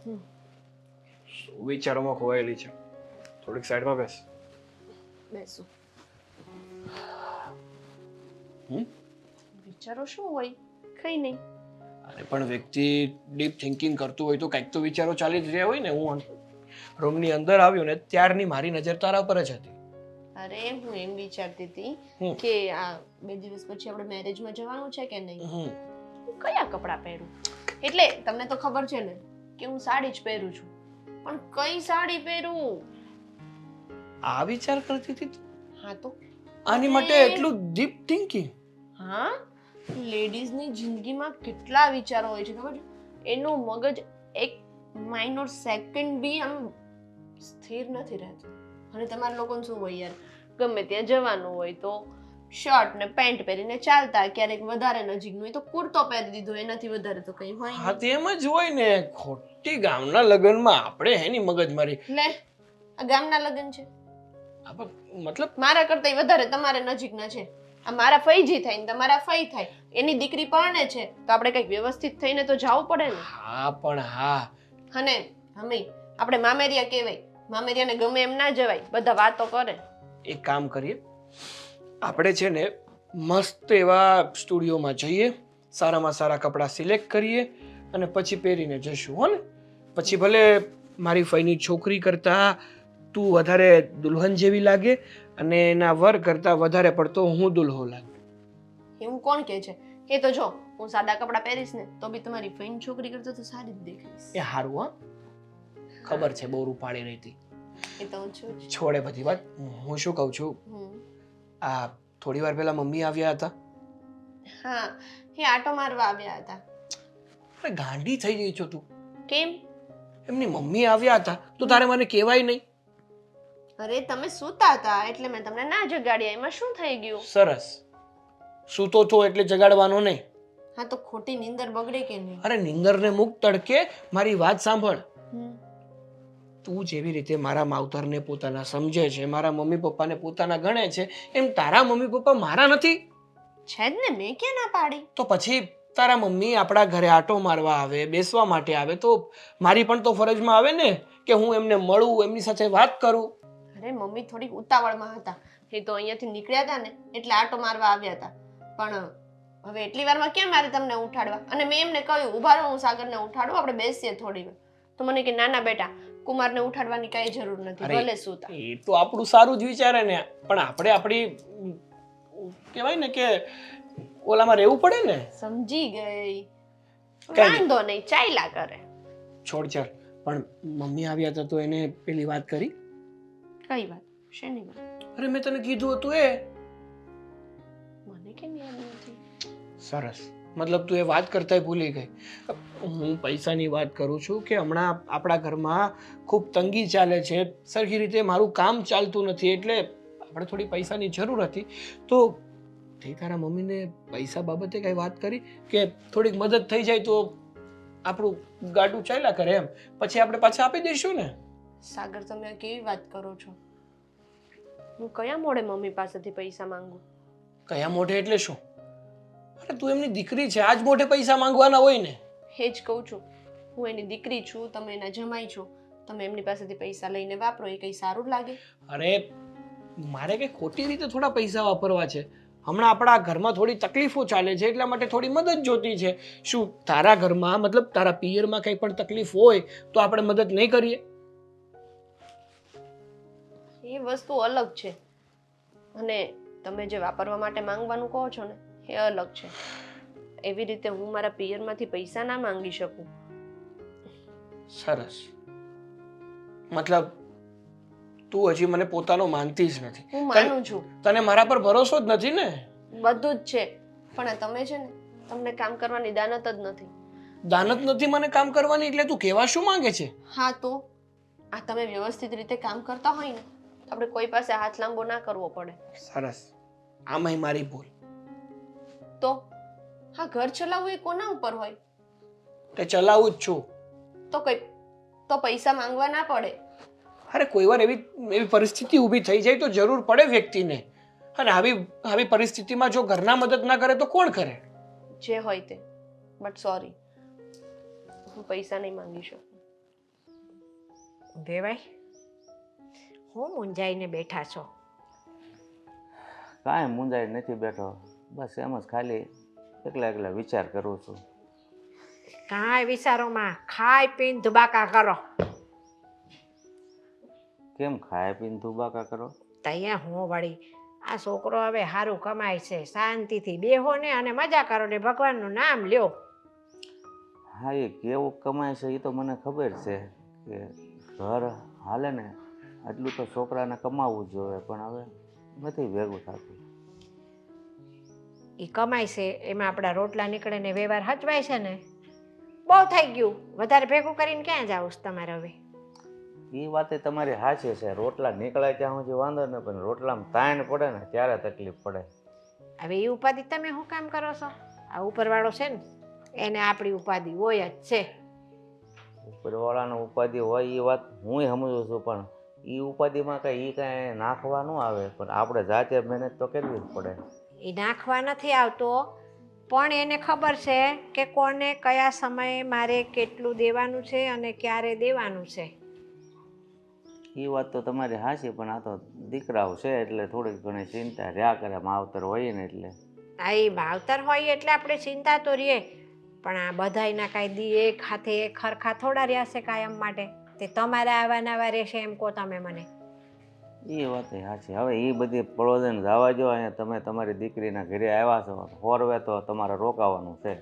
શું વિચારોમાં ખોવાયેલી છે? થોડીક સાઈડમાં બેસ. બેસો. હમ વિચારો શું હોય? કઈ નહીં. અરે પણ વ્યક્તિ ડીપ થિંકિંગ કરતું હોય તો કંઈક તો વિચારો ચાલી જ રહ્યા હોય ને. હું રૂમની અંદર આવ્યો ને ત્યારની મારી નજર તારા પર જ હતી. અરે હું એમ વિચારતી હતી હમ. કે આ 2 દિવસ પછી આપણે મેરેજમાં જવાનું છે કે નહીં? હમ કયા કપડાં પહેરું? એટલે તમને તો ખબર છે ને કે હું સાડી જ પહેરું છું, પણ કઈ સાડી પહેરું? આ વિચાર કરતી હતી તું? હા તો આની માટે એટલું ડીપ થિંકિંગ? હા, લેડીઝની જિંદગીમાં કેટલા વિચારો હોય છે ખબર છે? એનું મગજ એક માઇનોર સેકન્ડ બી આમ સ્થિર નથી રહેતું. અને તમારા લોકોને શું હોય યાર, ગમે ત્યાં જવાનું હોય તો શર્ટ ને પેન્ટ પહેરીને ચાલતા, ક્યારેક વધારે નજીકનું હોય તો કુર્તો પહેરી દીધો, એનાથી વધારે તો કઈ હોય હા તેમ જ હોય ને. ખોટી ગામના લગ્નમાં આપણે હેની મગજમારી. લે, આ ગામના લગ્ન છે? મતલબ મારા કરતા વધારે તમારે નજીકના છે. આ મારા ફઈજી થાય ને તમારા ફઈ થાય, એની દીકરી પરણે છે તો આપણે કઈક વ્યવસ્થિત થઈને તો જવું પડે ને. હા પણ હા, અને અમે આપણે મામેરિયા કહેવાય, મામેરિયાને ગમે એમ ના જવાય, બધા વાતો કરે. એક કામ કરીએ, આપણે છે ને મસ્ત એવા સ્ટુડિયોમાં જઈએ, સારામાં સારા કપડાં સિલેક્ટ કરીએ અને પછી પહેરીને જશું હો ને. પછી ભલે મારી ફઈની છોકરી કરતા તું વધારે દુલ્હન જેવી લાગે અને એના વર કરતા વધારે પડતો હું દુલ્હો લાગે. એવું કોણ કહે છે? એ તો જો હું સાદા કપડાં પહેરીશ ને તો બી તમારી ફઈની છોકરી કરતા તો સારી જ દેખાઈશ. એ હારું હા, ખબર છે બહુ રૂપાળી રહી હતી. એ તો હું છું જ. છોડે બધી વાત. હું શું કહું છું, આ થોડી વાર પહેલા મમ્મી આવ્યા હતા. હા, એ આટો મારવા આવ્યા હતા. અરે ગાંડી થઈ ગઈ છો તું. કેમ? એમની મમ્મી આવ્યા હતા તો તારે મને કહેવાય નહીં? અરે તમે સૂતા હતા એટલે મેં તમને ના જગાડ્યા, એમાં શું થઈ ગયું? સરસ, સૂતો છો એટલે જગાડવાનો નહીં. હા તો ખોટી નીંદર બગડે કે નહીં? અરે નીંદરને મુક તડકે. મારી વાત સાંભળ. તું જેવી રીતે મારા માવતરને પોતાના સમજે છે, મારા મમ્મી પપ્પાને પોતાના ગણે છે, એમ તારા મમ્મી પપ્પા મારા નથી. છે જ ને, મેં ક્યાં ના પાડી? તો પછી તારા મમ્મી આપણા ઘરે આટો મારવા આવે, બેસવા માટે આવે તો મારી પણ તો ફરજમાં આવે ને કે હું એમને મળું, એમની સાથે વાત કરું. અરે મમ્મી થોડીક ઉતાવળમાં હતા, એ તો અહીંયાથી નીકળ્યા હતા ને એટલે આટો મારવા આવ્યા હતા. પણ હવે એટલી વારમાં કેમ મારે તમને ઉઠાડવા? અને મેં એમને કહ્યું ઉભા રહો, હું સાગરને ઉઠાડું, આપણે બેસીએ થોડી વાર. તો મને કે નાના બેટા, કુમારને ઉઠાડવાની કઈ જરૂર નથી, ભલે સૂતા. એ તો આપણું સારું જ વિચારે ને, પણ આપણે આપણી કહેવાય ને કે ઓલામાં રહેવું પડે ને. સમજી ગઈ, વાંધો નહીં, ચાલ્યા કરે. છોડ ચાલ. પણ મમ્મી આવ્યા હતા તો એને પેલી વાત કરી? કઈ વાત? શેની વાત? અરે મેં તને કીધું હતું એ. મને કેમ યાદ નથી? સરસ, મતલબ તું એ વાત કરતાંય ભૂલી ગઈ. હું પૈસાની વાત કરું છું કે હમણાં આપણા ઘરમાં ખૂબ તંગી ચાલે છે, સરખી રીતે મારું કામ ચાલતું નથી, એટલે આપણે થોડી પૈસાની જરૂર હતી. તો તે તારા મમ્મીને પૈસા બાબતે કઈ વાત કરી કે થોડીક મદદ થઈ જાય તો આપણું ગાડું ચાલ્યા કરે એમ, પછી આપણે પાછા આપી દઈશું ને? સાગર, તમે આ કેવી વાત કરો છો? હું કયા મોડે મમ્મી પાસેથી પૈસા માંગુ? કયા મોઢે એટલે શું? અરે તું એમની દીકરી છે, આજ મોઢે પૈસા માંગવાના હોય ને? એ જ કહું છું, હું એની દીકરી છું, તમે એના જમાઈ છો, તમે એમની પાસેથી પૈસા લઈને વાપરો, એ કઈ સારું લાગે? અરે મારે કઈ ખોટી રીતે થોડા પૈસા વાપરવા છે. હમણાં આપણા ઘરમાં થોડી તકલીફો ચાલે છે એટલા માટે થોડી મદદ જોતી છે. શું તારા ઘરમાં મતલબ તારા પિયરમાં કંઈ પણ તકલીફ હોય તો આપણે મદદ નહીં કરીએ? એ વસ્તુ અલગ છે, અને તમે જે વાપરવા માટે માંગવાનું કહો છો ને એ અલગ છે. એવી રીતે હું મારા પિયરમાંથી પૈસા ના માંગી શકું. સરસ, મતલબ તું હજી મને પોતાનો માનતી જ નથી. હું માનું છું. તને મારા પર ભરોસો જ નથી ને? બધું જ છે, પણ આ તમે છે ને, તમને કામ કરવાની દાનત જ નથી. દાનત નથી મને કામ કરવાની, એટલે તું કહેવા શું માંગે છે? હા તો આ તમે વ્યવસ્થિત રીતે કામ કરતા હોય ને તો આપણે કોઈ પાસે હાથ લાંબો ના કરવો પડે. સરસ, આમાંય મારી ભૂલ. તો હા, ઘર ચલાવવું એ કોના ઉપર હોય? તે ચલાવું જ છું. તો પૈસા માંગવા ના પડે. અરે કોઈ વાર એવી પરિસ્થિતિ ઊભી થઈ જાય તો જરૂર પડે વ્યક્તિને, અને આવી પરિસ્થિતિમાં જો ઘરના મદદ ના કરે તો કોણ કરે? જે હોય તે, બટ સોરી, હું પૈસા નહીં માંગી શકું. વેવાઈ, હું મૂંઝાઈને બેઠા છો? કાંઈ મૂંઝાઈ નથી બેઠો, બસ એમ જ ખાલી એકલા એકલા વિચાર કરું છું. કાંઈ વિચારોમાં ખાઈ પીને ધુબાકા કરો. કેમ ખાય પીને ધુબાકા કરો? તૈયા હું વળી આ છોકરો હવે સારું કમાય છે, શાંતિથી બેહો ને અને મજા કરો ને ભગવાનનું નામ લ્યો. હા, એ કેવું કમાય છે એ તો મને ખબર છે કે ઘર હાલે ને એટલું તો છોકરાને કમાવવું જ જોઈએ, પણ હવે નથી ભેગું થતું. એ કમાય છે એમાં આપણા રોટલા નીકળે ને વ્યવહાર હચવાય છે ને. બહુ થઈ ગયું, વધારે ભેગું કરીને ક્યાં જાવ તમારે હવે? એ વાતે તમારી સાચી છે, રોટલા નીકળાય ત્યાં સુધી વાંધો ને, પણ રોટલામાં તાણ પડે ને ત્યારે તકલીફ પડે. હવે એ ઉપાધિ તમે શું કામ કરો છો? આ ઉપરવાળો છે ને એને આપણી ઉપાધિ હોય જ છે. ઉપરવાળાનો ઉપાધિ હોય એ વાત હું સમજુ છું, પણ એ ઉપાધિમાં કાંઈ નાખવા ન આવે, પણ આપણે જાતે મહેનત તો કરવી જ પડે. એ નાખવા નથી આવતો, પણ એને ખબર છે કે કોને કયા સમયે મારે કેટલું દેવાનું છે અને ક્યારે દેવાનું છે. એ વાત તો તમારી હાચી, પણ આ તો દીકરાઓ છે એટલે થોડીક ઘણી ચિંતા રહ્યા કરે, માવતર હોય ને એટલે. આ એ માવતર હોય એટલે આપણે ચિંતા તો રહીએ, પણ આ બધાયના કાંઈ દી એક હાથે એક ખરખા થોડા રહ્યા છે કાયમ માટે. તે તમારે આવા નવા રહેશે એમ કહો તમે મને? એ વાત સાચી. હવે એ બધી પ્રયોજન જવા જો, અહીંયા તમે તમારી દીકરીના ઘરે આવ્યા છો, હોરવે તો તમારે રોકાવાનું છે.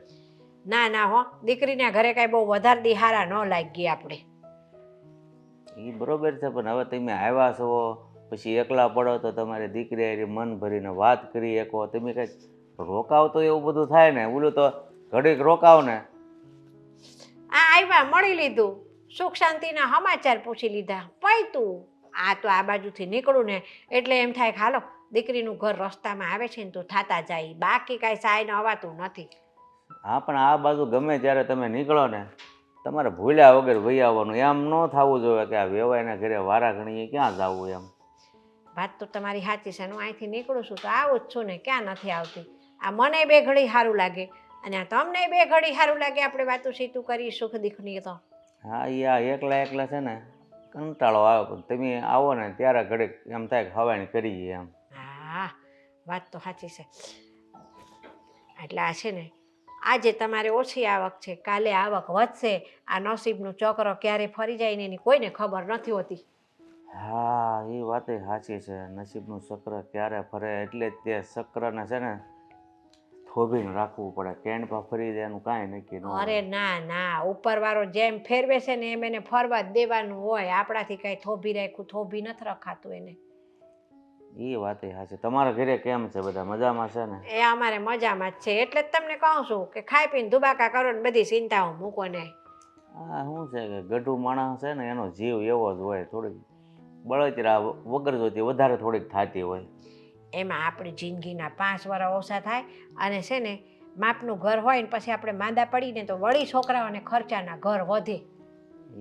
ના ના હો, દીકરીના ઘરે કાંઈ બહુ વધારે દી હારા ન લાગી આપણે. એ બરોબર છે, પણ હવે તમે આવ્યા છો પછી એકલા પડો તો તમારી દીકરી હારે મન ભરીને વાત કરી શકો. તમે કંઈક રોકાવ તો એવું બધું થાય ને, ઓલું તો ઘડીક રોકાવ ને. આ આવ્યા, મળી લીધું, સુખ શાંતિના સમાચાર પૂછી લીધા, પૈતું. આ તો આ બાજુથી નીકળું ને એટલે એમ થાય કે હાલો દીકરીનું ઘર રસ્તામાં આવે છે ને તો થાતા જાય, બાકી કાંઈ સાયને અવાતું નથી. હા, પણ આ બાજુ ગમે ત્યારે તમે નીકળો ને તમારે ભૂલ્યા વગર વહી આવવાનું. એમ ન થવું જોઈએ કે આ વેવાઈના ઘરે વારા ઘણીએ ક્યાં જવું એમ. વાત તો તમારી સાચી છે. હું અહીંથી નીકળું છું તો આવું જ છું ને, ક્યાં નથી આવતી. આ મને બે ઘડી સારું લાગે અને આ તમને બે ઘડી સારું લાગે, આપણે વાતું સીતું કરી સુખ દીખની તો. હા, એ આ એકલા એકલા છે ને કંટાળો આવે, પણ તમે આવો ને ત્યારે ઘડીક એમ થાય કે હવાણી કરીએ એમ. હા, વાત તો સાચી છે. એટલે આ છે ને આજે તમારે ઓછી આવક છે, કાલે આવક વધશે. આ નસીબનું ચક્ર ક્યારે ફરી જાય ને એની કોઈને ખબર નથી હોતી. હા, એ વાત સાચી છે. નસીબનું ચક્ર ક્યારે ફરે એટલે જ તે ચક્રને છે ને થોભીને રાખવું પડે. કેન્ડમાં ફરી જાય એનું કાંઈ નક્કી ન હોય. અરે ના ના, ઉપરવાળો જેમ ફેરવે છે ને એમ એને ફરવા જ દેવાનું હોય. આપણાથી કાંઈ થોભી રાખ્યું, થોભી નથી રખાતું એને. એ વાત સાચી. તમારા ઘરે કેમ છે, બધા મજામાં છે ને? એ અમારે મજામાં જ છે, એટલે જ તમને કહું છું કે ખાઈ પીને ધુબાકા કરો ને બધી ચિંતાઓ મૂકો ને. હા, શું છે કે ગઢું માણસ છે ને એનો જીવ એવો જ હોય, થોડીક બળતરા વગર જોતી વધારે થોડીક થતી હોય. એમાં આપણી જિંદગીના 5 વર્ષ ઓછા થાય અને છે ને માપનું ઘર હોય ને પછી આપણે માંદા પડીને તો વળી છોકરાઓને ખર્ચાના ઘર વધે.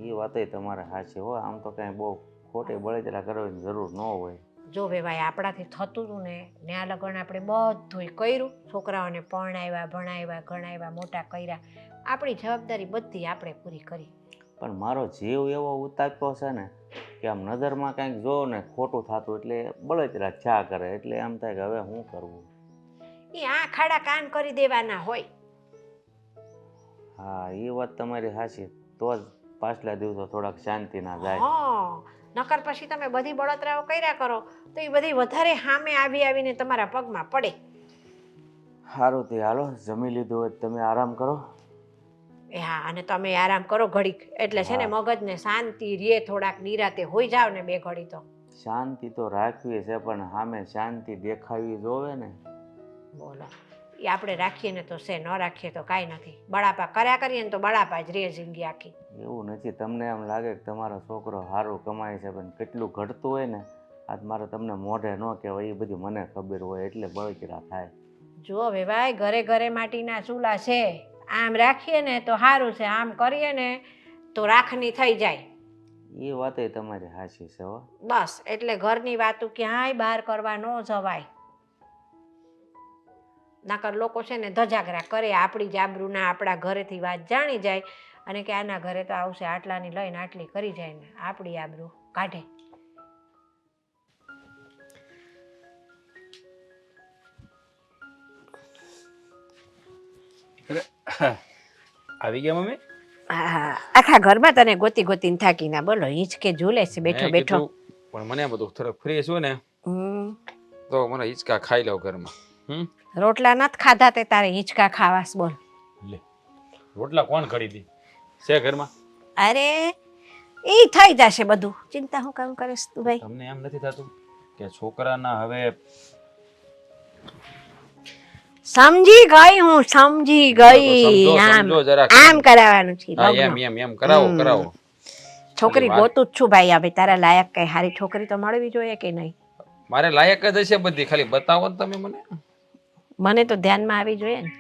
એ વાતે તમારે સાચી હોય. આમ તો કાંઈ બહુ ખોટી બળતરા કરવાની જરૂર ન હોય. જો ભાઈ આપણાથી થતું હતું ને આ લગ્ન આપણે બધુંય કર્યું, છોકરાઓને પરણાવ્યા, ભણાવ્યા, ગણાવ્યા, મોટા કર્યા, આપણી જવાબદારી બધી આપણે પૂરી કરી. પણ મારો જીવ એવો ઉતાપ્યો છે ને કે આમ નજરમાં કાંઈક જો ને ખોટું થતું એટલે બળતરા છા કરે, એટલે એમ થાય કે હવે શું કરવું. એ આ ખાડા કાન કરી દેવાના હોય. હા, એ વાત તમારી સાચી. તો જ પાછલા દિવસો થોડાક શાંતિ ના જાય. હા, નકર પછી તમે બધી બળતરાઓ કર્યા કરો તો એ બધી વધારે સામે આવીને તમારા પગમાં પડે. સારું તે હાલો, જમી લીધું હોય તમે આરામ કરો. એ હા, અને તમે આરામ કરો ઘડીક, એટલે છે ને મગજને શાંતિ રે, થોડાક નિરાતે હોઈ જાવ ને બે ઘડી તો. શાંતિ તો રાખવી છે, પણ સામે શાંતિ દેખાવી જોવે ને. બોલો, એ આપણે રાખીએ ને તો છે, ન રાખીએ તો કાંઈ નથી. બળાપા કર્યા કરીએ ને તો બળાપા જ રે જિંદગી આખી. એવું નથી. તમને એમ લાગે કે તમારો છોકરો સારું કમાય છે, પણ કેટલું ઘટતું હોય ને આજ મારે તમને મોઢે ન કહેવાય, એ બધી મને ખબર હોય, એટલે બળતરા થાય. જો ભાઈ, ઘરે ઘરે માટીના ચૂલા છે. આમ રાખીએ ને તો સારું છે, આમ કરીએ ને તો રાખની થઈ જાય. એ વાતે તમારી સાચી છે હો. બસ, એટલે ઘરની વાતો ક્યાંય બહાર કરવા ન જવાય. નકર લોકો છે ને ધજાગરા કરે, આપણી જ આબરૂના આપણા ઘરેથી વાત જાણી જાય અને કે આના ઘરે તો આવશે આટલાની લઈને આટલી કરી જાય ને આપણી આબરૂ કાઢે. આવી ગયા મમ્મી? આખા ઘરમાં તને ગોતી ગોતીને થાકી ના બોલો હિંચકે ઝૂલે છે બેઠો મેં બેઠો. કીધું, પણ મને બધું થોડોક ફ્રી છું ને હમ, તો મને હિંચકા ખાઈ લઉં ઘરમાં. રોટલા નથી ખાધા તે તારે હિંચકા ખાવાસ બોલ. લે, રોટલા કોણ કરી દી છે ઘરમાં? અરે એ થઈ જશે બધું, ચિંતા હું કામ કરીશ તું ભાઈ. તમને એમ નથી થતું કે છોકરાના હવે સમજી ગઈ હું સમજી ગઈ. સમજો, આમ સમજો જરાક. આમ કરાવવાનું છે હા, લગ્ન. એમ કરાવો હમ. કરાવો. છોકરી વાત- ગોતું જ છું ભાઈ. હવે તારા લાયક કઈ સારી છોકરી તો મળવી જોઈએ કે નહીં? મારે લાયક જ હશે બધી, ખાલી બતાવો ને તમે મને. મને તો ધ્યાનમાં આવી જોઈએ ને.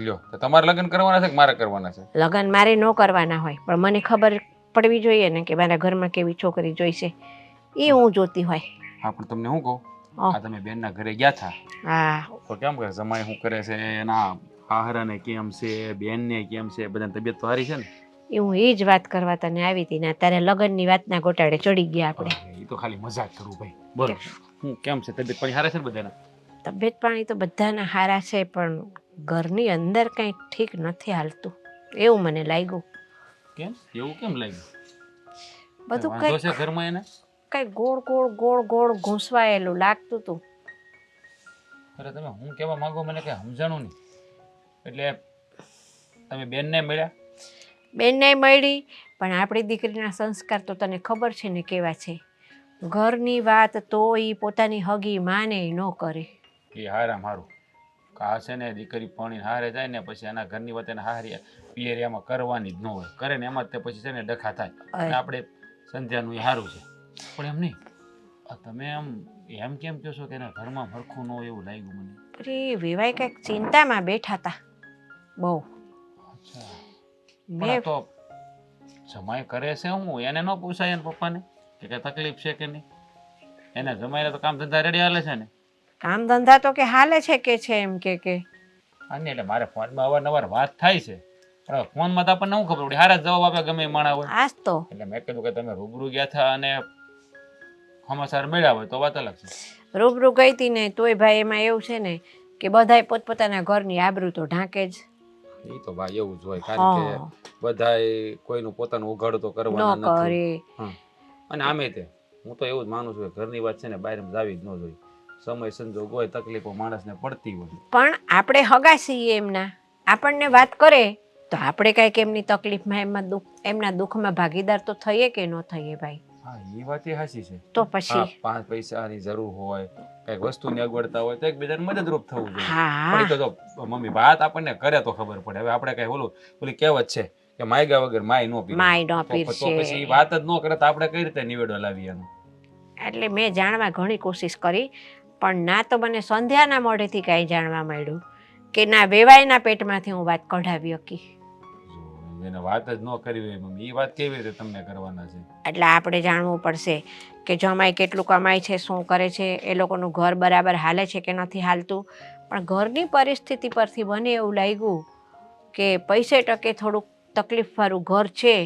લ્યો, તો તમારે લગ્ન કરવાના છે કે મારે કરવાના છે? લગ્ન મારે ન કરવાના હોય પણ મને ખબર પડવી જોઈએ ને કે મારા ઘરમાં કેવી છોકરી જોઈશે એ હું જોતી હોય. હા, પણ તમને શું કહું, હા. આ તમે બેનના ઘરે ગયા હતા હા તો કેમ કરે, જમાઈ શું કરે છે, એના હાહરાને કેમ છે, બેનને કેમ છે, બધાની તબિયત તો સારી છે ને? એ હું એ જ વાત કરવા તને આવી હતી ને તારે લગ્નની વાતના ગોટાળે ચડી ગયા આપણે. એ તો ખાલી મજાક કરું ભાઈ. બોલો, હું કેમ છે, તબિયત પાણી સારા છે ને બધાના? તબિયત પાણી તો બધાના સારા છે પણ ઘરની અંદર કંઈ ઠીક નથી હાલતું એવું મને લાગ્યું. કેમ એવું કેમ લાગ્યું? બધું વાંધો કંઈ છે ઘરમાં એને? કંઈ ગોળ ગોળ ગોળ ગોળ ઘૂંસવાયેલું લાગતું હતું. અરે તમે હું કહેવા માંગો મને કઈ સમજાણું નહીં. એટલે તમે બેનને મળ્યા? બેનને મળી પણ આપણી દીકરીના સંસ્કાર તો તને ખબર છે ને કેવા છે. ઘરની વાત તો એ પોતાની હગી માને ન કરે. એ હારા મારું કા છે ને, દીકરી ભણીને હારે જાય ને પછી એના ઘરની વાત એને હારી પિયરિયામાં કરવાની જ ન હોય. કરે ને એમાં જ તે પછી છે ને ડખા થાય. અને આપણે સંધ્યાનું એ સારું છે પણ એમ નહીં. આ તમે એમ કેમ કહો છો કે એના ઘરમાં હરખું ન હોય એવું લાગ્યું મને. અરે વેવાઈ કંઈક ચિંતામાં બેઠા હતા બહુ. અચ્છા, પણ મેં આ તો જમાઈ કરે છે હું એને ન પૂછાય એના પપ્પાને કે કઈ તકલીફ છે કે નહીં? એને જમાઈને તો કામ ધંધા રેડી હાલે છે ને? કામ ધંધા તો કે હાલે છે કે છે એમ કે અને એટલે મારે ફોનમાં અવારનવાર વાત થાય છે પણ હવે ફોનમાં તો આપણને શું ખબર પડે, હારા જ જવાબ આપે ગમે એ માણા હોય. આજ તો એટલે મેં કીધું કે તમે રૂબરૂ ગયા હતા અને સમાચાર મળ્યા હોય તો વાત અલગ છે. રૂબરૂ ગઈ હતી ને તોય ભાઈ એમાં એવું છે ને કે બધાય પોતપોતાના ઘરની આબરૂ તો ઢાંકે જ એ તો ભાઈ એવું જ હોય, કારણ કે બધાય કોઈનું પોતાનું ઉઘાડું તો કરવાના ન નથી. કરે. હા, અને આમે તે હું તો એવું જ માનું છું કે ઘરની વાત છે ને બહાર જાવી જ ન જોઈએ. સમય સંજોગ હોય, તકલીફો માણસને પડતી હોય. પણ આપણે હગા છીએ એમના, આપણને વાત કરે તો આપણે કાંઈક એમની તકલીફમાં એમના દુઃખમાં ભાગીદાર તો થઈએ કે ન થઈએ ભાઈ. હા, એ વાત એ હાચી છે. તો પછી હા, 5 પૈસાની જરૂર હોય, કઈક વસ્તુની અગવડતા હોય તો એકબીજાને મદદરૂપ થવું જોઈએ. હા પણ ઈ તો જો મમ્મી વાત આપણને કરે તો ખબર પડે. હવે આપણે કઈ ઓલી કહેવત છે કે માયગા વગર માય નો પીવે. માય ન તો પીરસે. પછી ઈ વાત જ ન કરે તો આપણે કઈ રીતે નિવેડો લાવીએ એનો? એટલે મેં જાણવા ઘણી કોશિશ કરી પણ ના તો મને સંધ્યાના મોઢેથી કાંઈ જાણવા મળ્યું કે ના વેવાઈના પેટમાંથી હું વાત કઢાવી શકી. જો એને વાત જ ન કરી હોય મમ્મી, ઈ વાત કેવી રીતે તમને કરવાના છે? એટલે આપણે જાણવું પડશે કે જમાઈ કેટલું કમાય છે, શું કરે છે, એ લોકોનું ઘર બરાબર હાલે છે કે નથી હાલતું. પણ ઘરની પરિસ્થિતિ પરથી મને એવું લાગ્યું કે પૈસે ટકે થોડુંક તકલીફવાળું ઘર છે,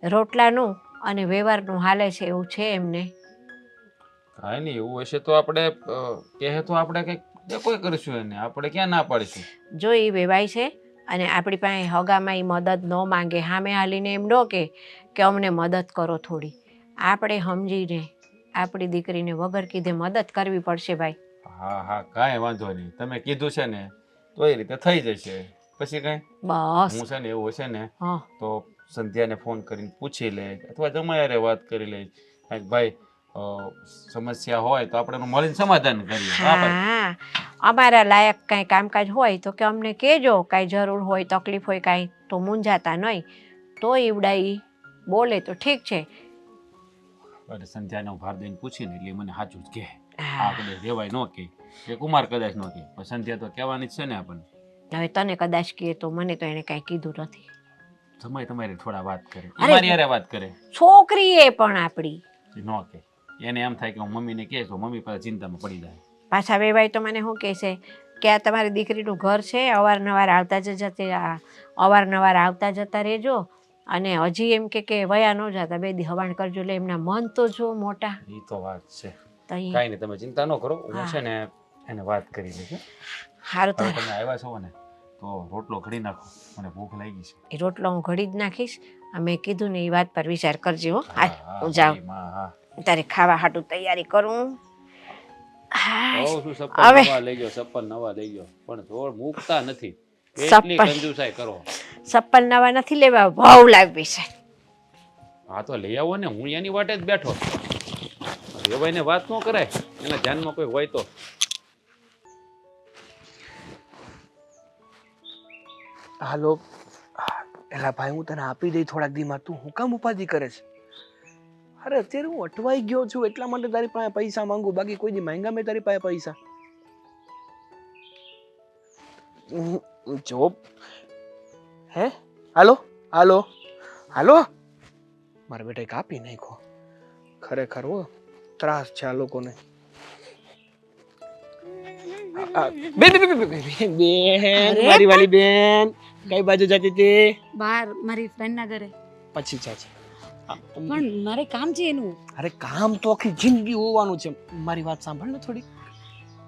રોટલાનું અને વ્યવહારનું હાલે છે એવું છે એમને. કાંઈ નહીં, એવું હશે તો આપણે કહે તો આપણે કંઈક કોઈ કરીશું એને, આપણે ક્યાં ના પાડીશું? જો એ વેવાય છે અને આપણી પાસે હગામાં એ મદદ ન માંગે, સામે હાલીને એમ ન કે અમને મદદ કરો થોડી. આપણે સમજીને આપણી દીકરીને વગર કીધે મદદ કરવી પડશે ભાઈ. હા, કાંઈ વાંધો નહીં. તમે કીધું છે ને તો એ રીતે થઈ જશે. પછી કઈ બસ હું છે ને એવું હશે ને હા તો સંધ્યાને ફોન કરીને પૂછી લે અથવા જમાયારે વાત કરી લે કાંઈક ભાઈ સમસ્યા હોય તો આપણે એનું મળીને સમાધાન કરીએ. હા ભાઈ, હા અમારા લાયક કાંઈ કામકાજ હોય તો કે અમને કહેજો, કાંઈ જરૂર હોય તકલીફ હોય કાંઈ તો મૂંઝાતા નહીં. તો ઈવડાઈ બોલે તો ઠીક છે. એટલે સંધ્યાને હું ભાર દઈને પૂછીને એટલે ઈ મને સાચું જ કહે. હા. આ કદાચ રેવાય ન કહે કે કુમાર કદાચ ન કહે પણ સંધ્યા તો કહેવાની જ છે ને આપણને. હવે તને કદાચ કહે તો મને તો એને કાંઈ કીધું નથી. જમાઈ તમારી થોડા વાત કરે, અરે, મારી યારે વાત કરે, છોકરી એ પણ આપણી એ ન કહે. એને એમ થાય કે હું મમ્મીને કહે તો મમ્મી પાછા ચિંતામાં પડી જાય. પાછા વેવાય તો મને શું કહે છે કે આ તમારી દીકરીનું ઘર છે, અવારનવાર આવતા જતા રહેજો, અને હજી એમ કે વયા ન જતા, 2 દી હવાણ કરજો. એટલે એમના મન તો જો મોટા. એ તો વાત છે. તો ઈ કાંઈ નહીં, તમે ચિંતા ન કરો. હું હા. છે ને એને વાત કરી લઈશ. હારું હવે તો તમે આવ્યા છો ને તો રોટલો ઘડી નાખો, મને ભૂખ લાગી છે. એ રોટલો હું ઘડી જ નાખીશ. મેં કીધું ને એ વાત પર વિચાર કરજો. હો હાલ હા, હું જાઉં, મારી માં, હા. તારે ખાવા હાટું તૈયારી કરું. હા, કહું છું હવે. સપ્પન નવા લઈ ગયો, સપ્પન નવા લઈ ગયો, પણ જોડ મૂકતા નથી. એટલી સપ્પન. કંજુસાઈ કરો. સપ્પન નવા નથી લેવા, ભાવ લાવવી છે. હા તો લઈ આવો ને, હું એની વાટે જ બેઠો. વેવાઈને વાત ન કરાય, એના ધ્યાનમાં કોઈ હોય તો. હાલો એલા ભાઈ, હું તને આપી દઈ થોડાક દીમાં, તું હું કામ ઉપાધિ કરે છે? અરે અત્યારે હું અટવાઈ ગયો છું એટલા માટે તારી પાસે પૈસા માંગુ, બાકી કોઈ દી માંગ્યા મેં તારી પાસે પૈસા? જો હે હાલો હાલો હાલો, મારા બેટા કાપી નાખો. ખરેખર હો ત્રાસ છે આ લોકોને. બેન મારી વાલી બેન, કઈ બાજુ જતી હતી? બહાર મારી ફ્રેન્ડ ના ઘરે. પછી જાજે. પણ મારે કામ છે એનું. અરે કામ તો આખી જિંદગી હોવાનું છે. મારી વાત સાંભળ ને થોડી.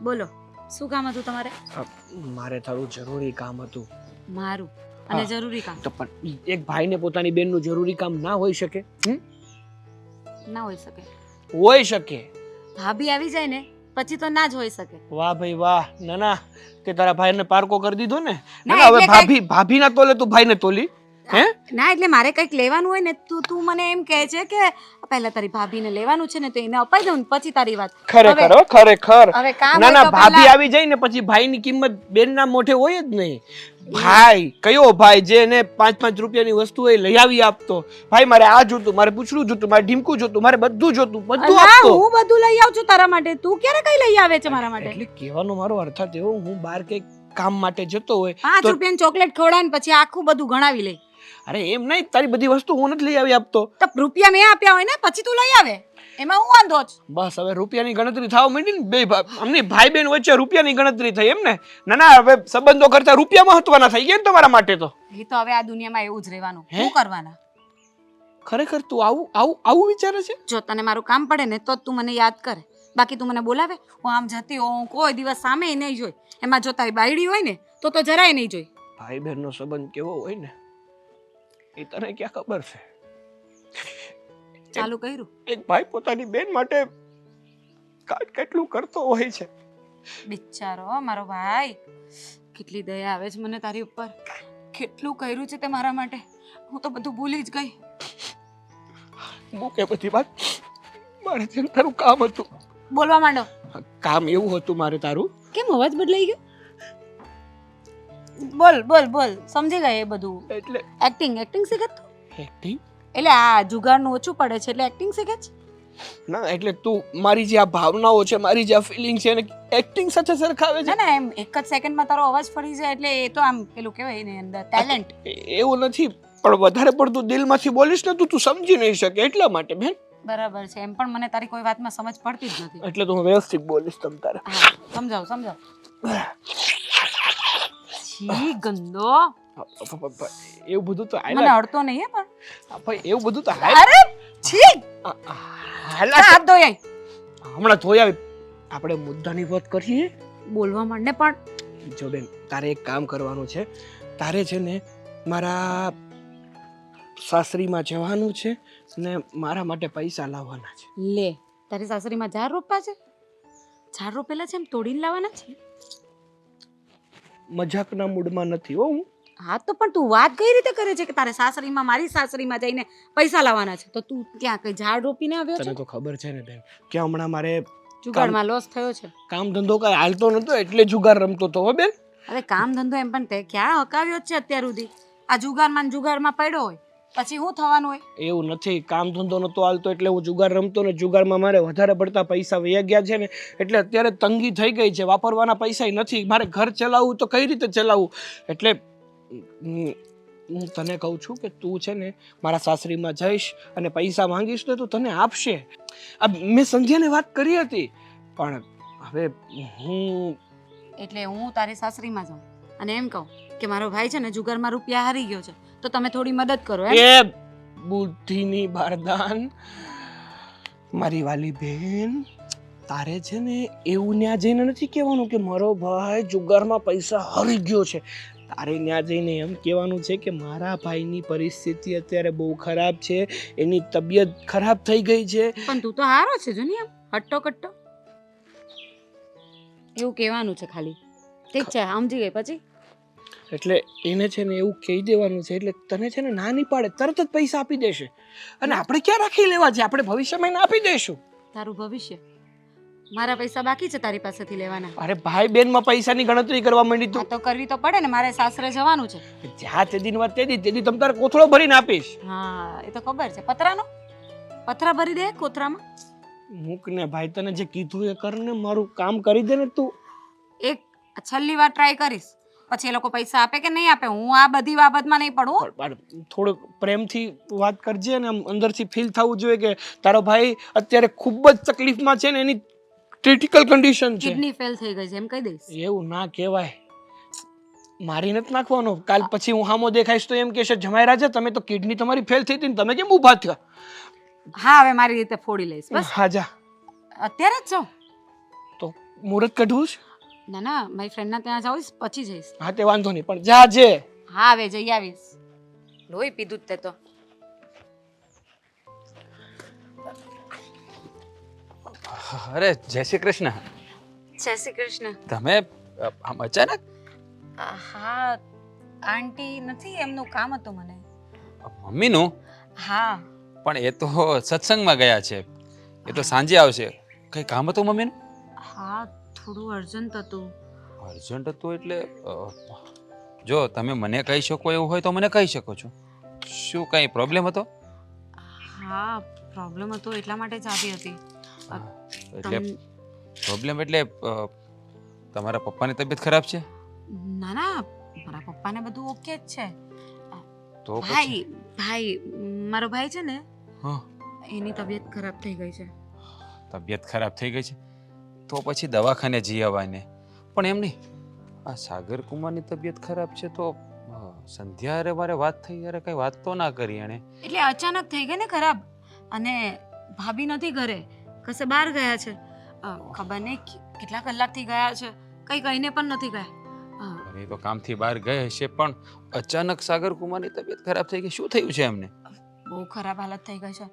બોલો, શું કામ હતું તમારે? મારે થોડું જરૂરી કામ હતું. મારું અને હા. જરૂરી કામ તો પણ એક ભાઈને પોતાની બેનનું જરૂરી કામ ના હોઈ શકે? ના હોઈ શકે. હોઈ શકે. ભાભી આવી જાય ને પછી તો ના જ હોઈ શકે. વાહ ભાઈ વાહ. ના ના, તે તારા ભાઈને પારકો કરી દીધો ને. ના, ના હવે એટલે ભાભી ના તોલે તું ભાઈને તોલી. હે ના, એટલે મારે કંઈક લેવાનું હોય ને તું મને એમ કહે છે કે પહેલા તારી ભાભીને લેવાનું છે ને તો એને અપાઈ દઉં ને પછી તારી વાત. ખરેખર હો ખરેખર. હવે કામ ના હોય ના, તો ભાભી પહેલા- આવી જાય ને પછી ભાઈની કિંમત બેનના મોઢે હોય જ નહીં. ભાઈ કયો ભાઈ જે એને 5-5 રૂપિયાની વસ્તુ હોય લઈ આવી આપતો? ભાઈ મારે આ જોતું, મારે પૂછડું જોતું, મારે ઢીમકું જોતું, મારે બધું જોતું, બધું અલા, આપતો. હું બધું લઈ આવું છું તારા માટે. તું ક્યારે કઈ લઈ આવે છે મારા માટે? એટલે કહેવાનો મારો અર્થ એવો, હું બહાર કંઈક કામ માટે જતો હોય 5 તો રૂપિયાની ચોકલેટ ખવડાવે ને પછી આખું બધું ગણાવી લે. અરે એમ નહીં, તારી બધી વસ્તુ હું નથી લઈ આવી આપતો. તો રૂપિયા મેં આપ્યા હોય ને પછી તું લઈ આવે, એમાં હું વાંધો છે? બસ હવે રૂપિયાની ગણતરી થવા માંડી ને બે અમને ભાઈ બેન વચ્ચે રૂપિયાની ગણતરી થઈ એમ ને? ના ના, હવે સંબંધો કરતા રૂપિયા મહત્વના થઈ ગયા ને તમારા માટે તો. એ તો હવે આ દુનિયામાં એવું જ રહેવાનું. હે? શું કરવાના? ખરેખર તું આવું આવું આવું વિચારે છે? જો તને મારું કામ પડે ને તો જ તું મને યાદ કરે, બાકી તું મને બોલાવે? હું આમ જતી હોઉં કોઈ દિવસ સામે નહીં જોઈ, એમાં જો તારી બાયડી હોય ને તો જરાય નહીં જોઈ. ભાઈ બહેનનો સંબંધ કેવો હોય ને એ તને ક્યાં ખબર છે? ચાલુ કર્યું. એક ભાઈ પોતાની બેન માટે કેટલું કરતો હોય છે. બિચારો મારો ભાઈ, કેટલી દયા આવે છે મને તારી ઉપર. કેટલું કર્યું છે તે મારા માટે, હું તો બધું ભૂલી જ ગઈ. મૂકે બધી વાત. મારે છે ને તારું કામ હતું. બોલવા માંડો. કામ એવું હતું મારે તારું. કેમ અવાજ બદલાઈ ગયો? બોલ બોલ બોલ, સમજી ગયા એ બધું. એટલે એક્ટિંગ શીખે તું? એક્ટિંગ એટલે આ જુગારનું ઓછું પડે છે એટલે એક્ટિંગ શીખે છે? ના, એટલે તું મારી જે આ ભાવનાઓ છે, મારી જે આ ફિલિંગ છે એને એક્ટિંગ સાથે સરખાવે છે. ના ના, એમ એક જ સેકન્ડમાં તારો અવાજ ફરી જાય એટલે એ તો આમ પેલું કહેવાય એની અંદર ટેલેન્ટ. એવું નથી, પણ વધારે પડતું દિલમાંથી બોલીશ ને તું સમજી નહીં શકે એટલા માટે બેન. બરાબર છે, એમ પણ મને તારી કોઈ વાતમાં સમજ પડતી જ નથી. એટલે તો હું વ્યવસ્થિત બોલીશ તમ તારે. હા, સમજાવ. છી ગંદો. એવું બધું તો મને અડતો નહીં હે પણ. ભાઈ એવું બધું તો અરે છી, હાથ ધોઈ આય. હમણાં ધોઈ આવી. આપણે મુદ્દાની વાત કરીએ. બોલવા માંડ ને પણ. જો બેન, તારે એક કામ કરવાનું છે. તારે છે ને મારા સાસરીમાં જવાનું છે ને મારા માટે પૈસા લાવવાના છે. લે, તારી સાસરીમાં ઝાડ રોપવા છે? ઝાડ રોપેલા છે એમ તોડીને લાવવાના છે? મજાકના મૂડમાં નથી હો હું. હા તો પણ તું વાત કઈ રીતે કરે છે કે તારે સાસરીમાં મારી સાસરીમાં જઈને પૈસા લાવવાના છે? તો તું ક્યાં કઈ ઝાડ રોપીને આવ્યો તને છે? તો ખબર છે ને બેન કે હમણાં મારે જુગાડમાં લોસ થયો છે. કામ ધંધો કઈ હાલતો નતો એટલે જુગાર રમતો તો હો બેન. અરે કામ ધંધો એમ પણ તે ક્યાં હકાવ્યો જ છે અત્યાર સુધી? આ જુગારમાં પડ્યો હોય પછી શું થવાનું હોય? એવું નથી, કામ ધંધો નતો હાલતો એટલે હું જુગાર રમતો ને જુગારમાં મારે વધારે પડતા પૈસા વયા ગયા છે ને એટલે અત્યારે તંગી થઈ ગઈ છે. વાપરવાના પૈસા નથી. મારે ઘર ચલાવવું તો કઈ રીતે ચલાવવું? એટલે હું તને કહું છું કે તું છે ને મારા સાસરીમાં જઈશ અને પૈસા માંગીશ ને તો તને આપશે. મેં સંધ્યાને વાત કરી હતી પણ હવે હું એટલે હું તારી સાસરીમાં જાઉં અને એમ કહું કે મારો ભાઈ છે ને જુગારમાં રૂપિયા હારી ગયો છે તો તમે થોડી મદદ કરો એમ એ બુદ્ધિની બારદાન મારી વાલી બેન, તારે છે ને એવું ન્યા જઈને નથી કહેવાનું કે મારો ભાઈ જુગારમાં પૈસા હારી ગયો છે. તારે ન્યા જઈને એમ કહેવાનું છે કે મારા ભાઈની પરિસ્થિતિ અત્યારે બહુ ખરાબ છે, એની તબિયત ખરાબ થઈ ગઈ છે. પણ તું તો હારો છે જો ને એમ હટ્ટો કટ્ટો એવું કહેવાનું છે ખાલી. ઠીક છે સમજી ગઈ પછી એટલે એને છે ને એવું કહી દેવાનું છે એટલે તને છે ને ના નહીં પાડે, તરત જ પૈસા આપી દેશે. અને આપણે ક્યાં રાખી લેવા છે, આપણે ભવિષ્યમાં એને આપી દઈશું. તારું ભવિષ્ય મારા પૈસા બાકી છે તારી પાસેથી લેવાના. અરે ભાઈ બેનમાં પૈસાની ગણતરી કરવા માંડી આ તું. તો કરવી તો પડે ને, મારે સાસરે જવાનું છે. જ્યાં તે દિન વાત તે દી તમ તારે કોથળો ભરીને આપીશ. હા એ તો ખબર છે. પતરા ભરી દે કોતરામાં. મૂક ને ભાઈ, તને જે કીધું એ કર ને, મારું કામ કરી દે ને તું. એક છેલ્લી વાર ટ્રાય કરીશ, પછી એ લોકો પૈસા આપે કે નહીં આપે હું આ બધી બાબતમાં નહીં પડું. થોડુંક પ્રેમથી વાત કરજે ને, આમ અંદરથી ફીલ થવું જોઈએ કે તારો ભાઈ અત્યારે ખૂબ જ તકલીફમાં છે ને, એની ક્રિટિકલ કન્ડિશન છે. કિડની ફેલ થઈ ગઈ છે એમ કહી દઈશ. એવું ના કહેવાય, મારી નથી નાખવાનો. કાલ પછી હું હામો દેખાઈશ તો એમ કહેશે જમાઈ રાજા તમે તો કિડની તમારી ફેલ થઈ હતી ને તમે કેમ ઊભા થયા. હા હવે મારી રીતે ફોડી લઈશ બસ. હા જા, અત્યારે જ જાઉં? તો મુહૂર્ત કાઢવું છે. ના ના મારી ફ્રેન્ડના ત્યાં જાઉં પછી જઈશ. હા તે વાંધો નહીં, પણ જા જે. હા હવે જઈ આવીશ. લોહી પીધું જ તે તો. અરે જય શ્રી કૃષ્ણ. જય શ્રી કૃષ્ણ. તમે આમ અચાનક? હા આંટી નથી, એમનું કામ હતું મને. મમ્મીનું? હા પણ એ તો સત્સંગમાં ગયા છે, એ તો સાંજે આવશે. કઈ કામ હતું મમ્મીનું? હા થોડું અર્જન્ટ હતું. અર્જન્ટ હતું એટલે જો તમે મને કહી શકો એવું હોય તો મને કહી શકો છો. શું કઈ પ્રોબ્લેમ હતો? હા પ્રોબ્લેમ હતો એટલા માટે જ આવી હતી. એટલે પ્રોબ્લેમ એટલે તમારા પપ્પાની તબિયત ખરાબ છે? ના ના મારા પપ્પાને બધું ઓકે જ છે. તો ભાઈ મારો ભાઈ છે ને હા, એની તબિયત ખરાબ થઈ ગઈ છે. તબિયત ખરાબ થઈ ગઈ છે તો પછી દવાખાને જઈ આવાય ને. પણ એમ નહીં, આ સાગર કુમારની તબિયત ખરાબ છે તો સંધ્યા હારે મારે વાત થઈ, યારે કઈ વાત તો ના કરી એણે. એટલે અચાનક થઈ ગઈ ને ખરાબ, અને ભાભી નથી ઘરે, કશે બહાર ગયા છે. ખબર નહીં કેટલા કલાકથી ગયા છે, કઈ કહીને પણ નથી ગયા. અરે એ તો કામથી બહાર ગયા હશે, પણ અચાનક સાગર કુમારની તબિયત ખરાબ થઈ ગઈ. શું થયું છે એમને? બહુ ખરાબ હાલત થઈ ગઈ છે,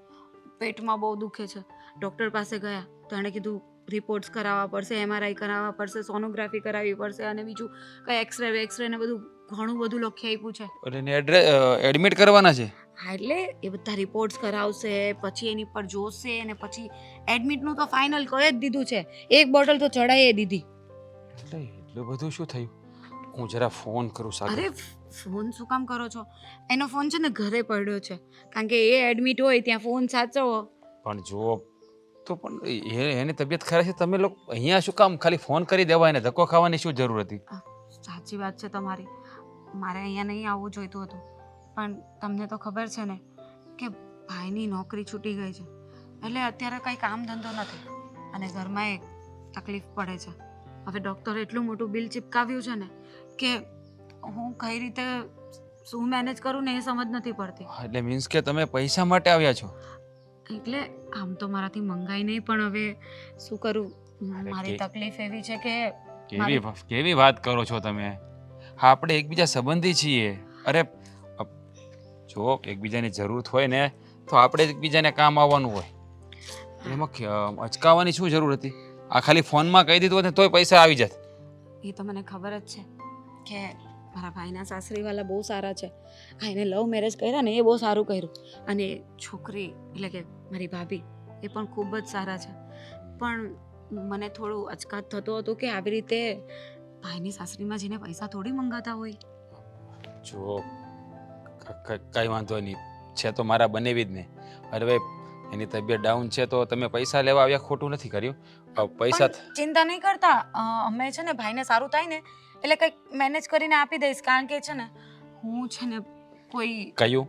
પેટમાં બહુ દુખે છે. ડૉક્ટર પાસે ગયા તો એણે કીધું રિપોર્ટ્સ કરાવવા પડશે, MRI કરાવવા પડશે, સોનોગ્રાફી કરાવવી પડશે, અને બીજું કઈ એક્સરે ને બધું ઘણું બધું લખી આપ્યું છે. એટલે એને એડમિટ કરવાના છે? હા એટલે એ બધા રિપોર્ટ્સ કરાવશે, પછી એની પર જોશે, અને પછી એડમિટનું તો ફાઇનલ કરી જ દીધું છે. એક બોટલ તો ચડાવી દીધી. એટલે એટલું બધું શું થયું? હું જરા ફોન કરું સાગર. અરે ફોન શું કામ કરો છો? એનો ફોન છે ને ઘરે પડ્યો છે, કારણ કે એ એડમિટ હોય ત્યાં ફોન સાચવો. પણ જો તો પણ એની તબિયત ખરાબ છે, તમે લોકો અહીંયા શું કામ ખાલી ફોન કરી દેવાય ને ધક્કો ખાવાની શું જરૂર હતી? સાચી વાત છે તમારી, મારે અહીંયા નહીં આવવું જોઈતું હતું, પણ તમને તો ખબર છે ને કે ભાઈની નોકરી છૂટી ગઈ છે, એટલે અત્યારે કંઈ કામ ધંધો નથી અને ઘરમાં એક તકલીફ પડે છે. હવે ડૉક્ટરે એટલું મોટું બિલ ચિપકાવ્યું છે ને કે હું કઈ રીતે શું મેનેજ કરું ને એ સમજ નથી પડતી. એટલે મીન્સ કે તમે પૈસા માટે આવ્યા છો? એટલે આમ તો મારાથી મંગાઈ નહીં, પણ હવે શું કરું, મારી તકલીફ એવી છે કે કેવી વાત કરો છો તમે? હા આપણે એકબીજા સંબંધી છીએ. અરે જો એકબીજાની જરૂરત હોય ને તો આપણે એકબીજાને કામ આવવાનું હોય, એમાં અચકાવવાની શું જરૂર હતી? આ ખાલી ફોનમાં કહી દીધું હોત ને તોય પૈસા આવી જાત. એ તો મને ખબર જ છે કે મારા ભાઈના સાસરીવાળા બહુ સારા છે. હા એને લવ મેરેજ કર્યા ને એ બહુ સારું કર્યું, અને છોકરી એટલે કે મારી ભાભી એ પણ ખૂબ જ સારા છે. પણ મને થોડું અચકાત થતો હતો કે આવી રીતે ભાઈની સાસરીમાં જઈને પૈસા થોડી મંગાતા હોય. જો કઈ વાંધો નહીં, છે તો મારા બનેવી જ ને. અરે ભાઈ એની તબિયત ડાઉન છે તો તમે પૈસા લેવા આવ્યા, ખોટું નથી કર્યું. પૈસા ચિંતા નહીં કરતા, અમે છે ને ભાઈને સારું થાય ને એટલે કંઈક મેનેજ કરીને આપી દઈશ, કારણ કે છે ને હું છે ને કોઈ કહ્યું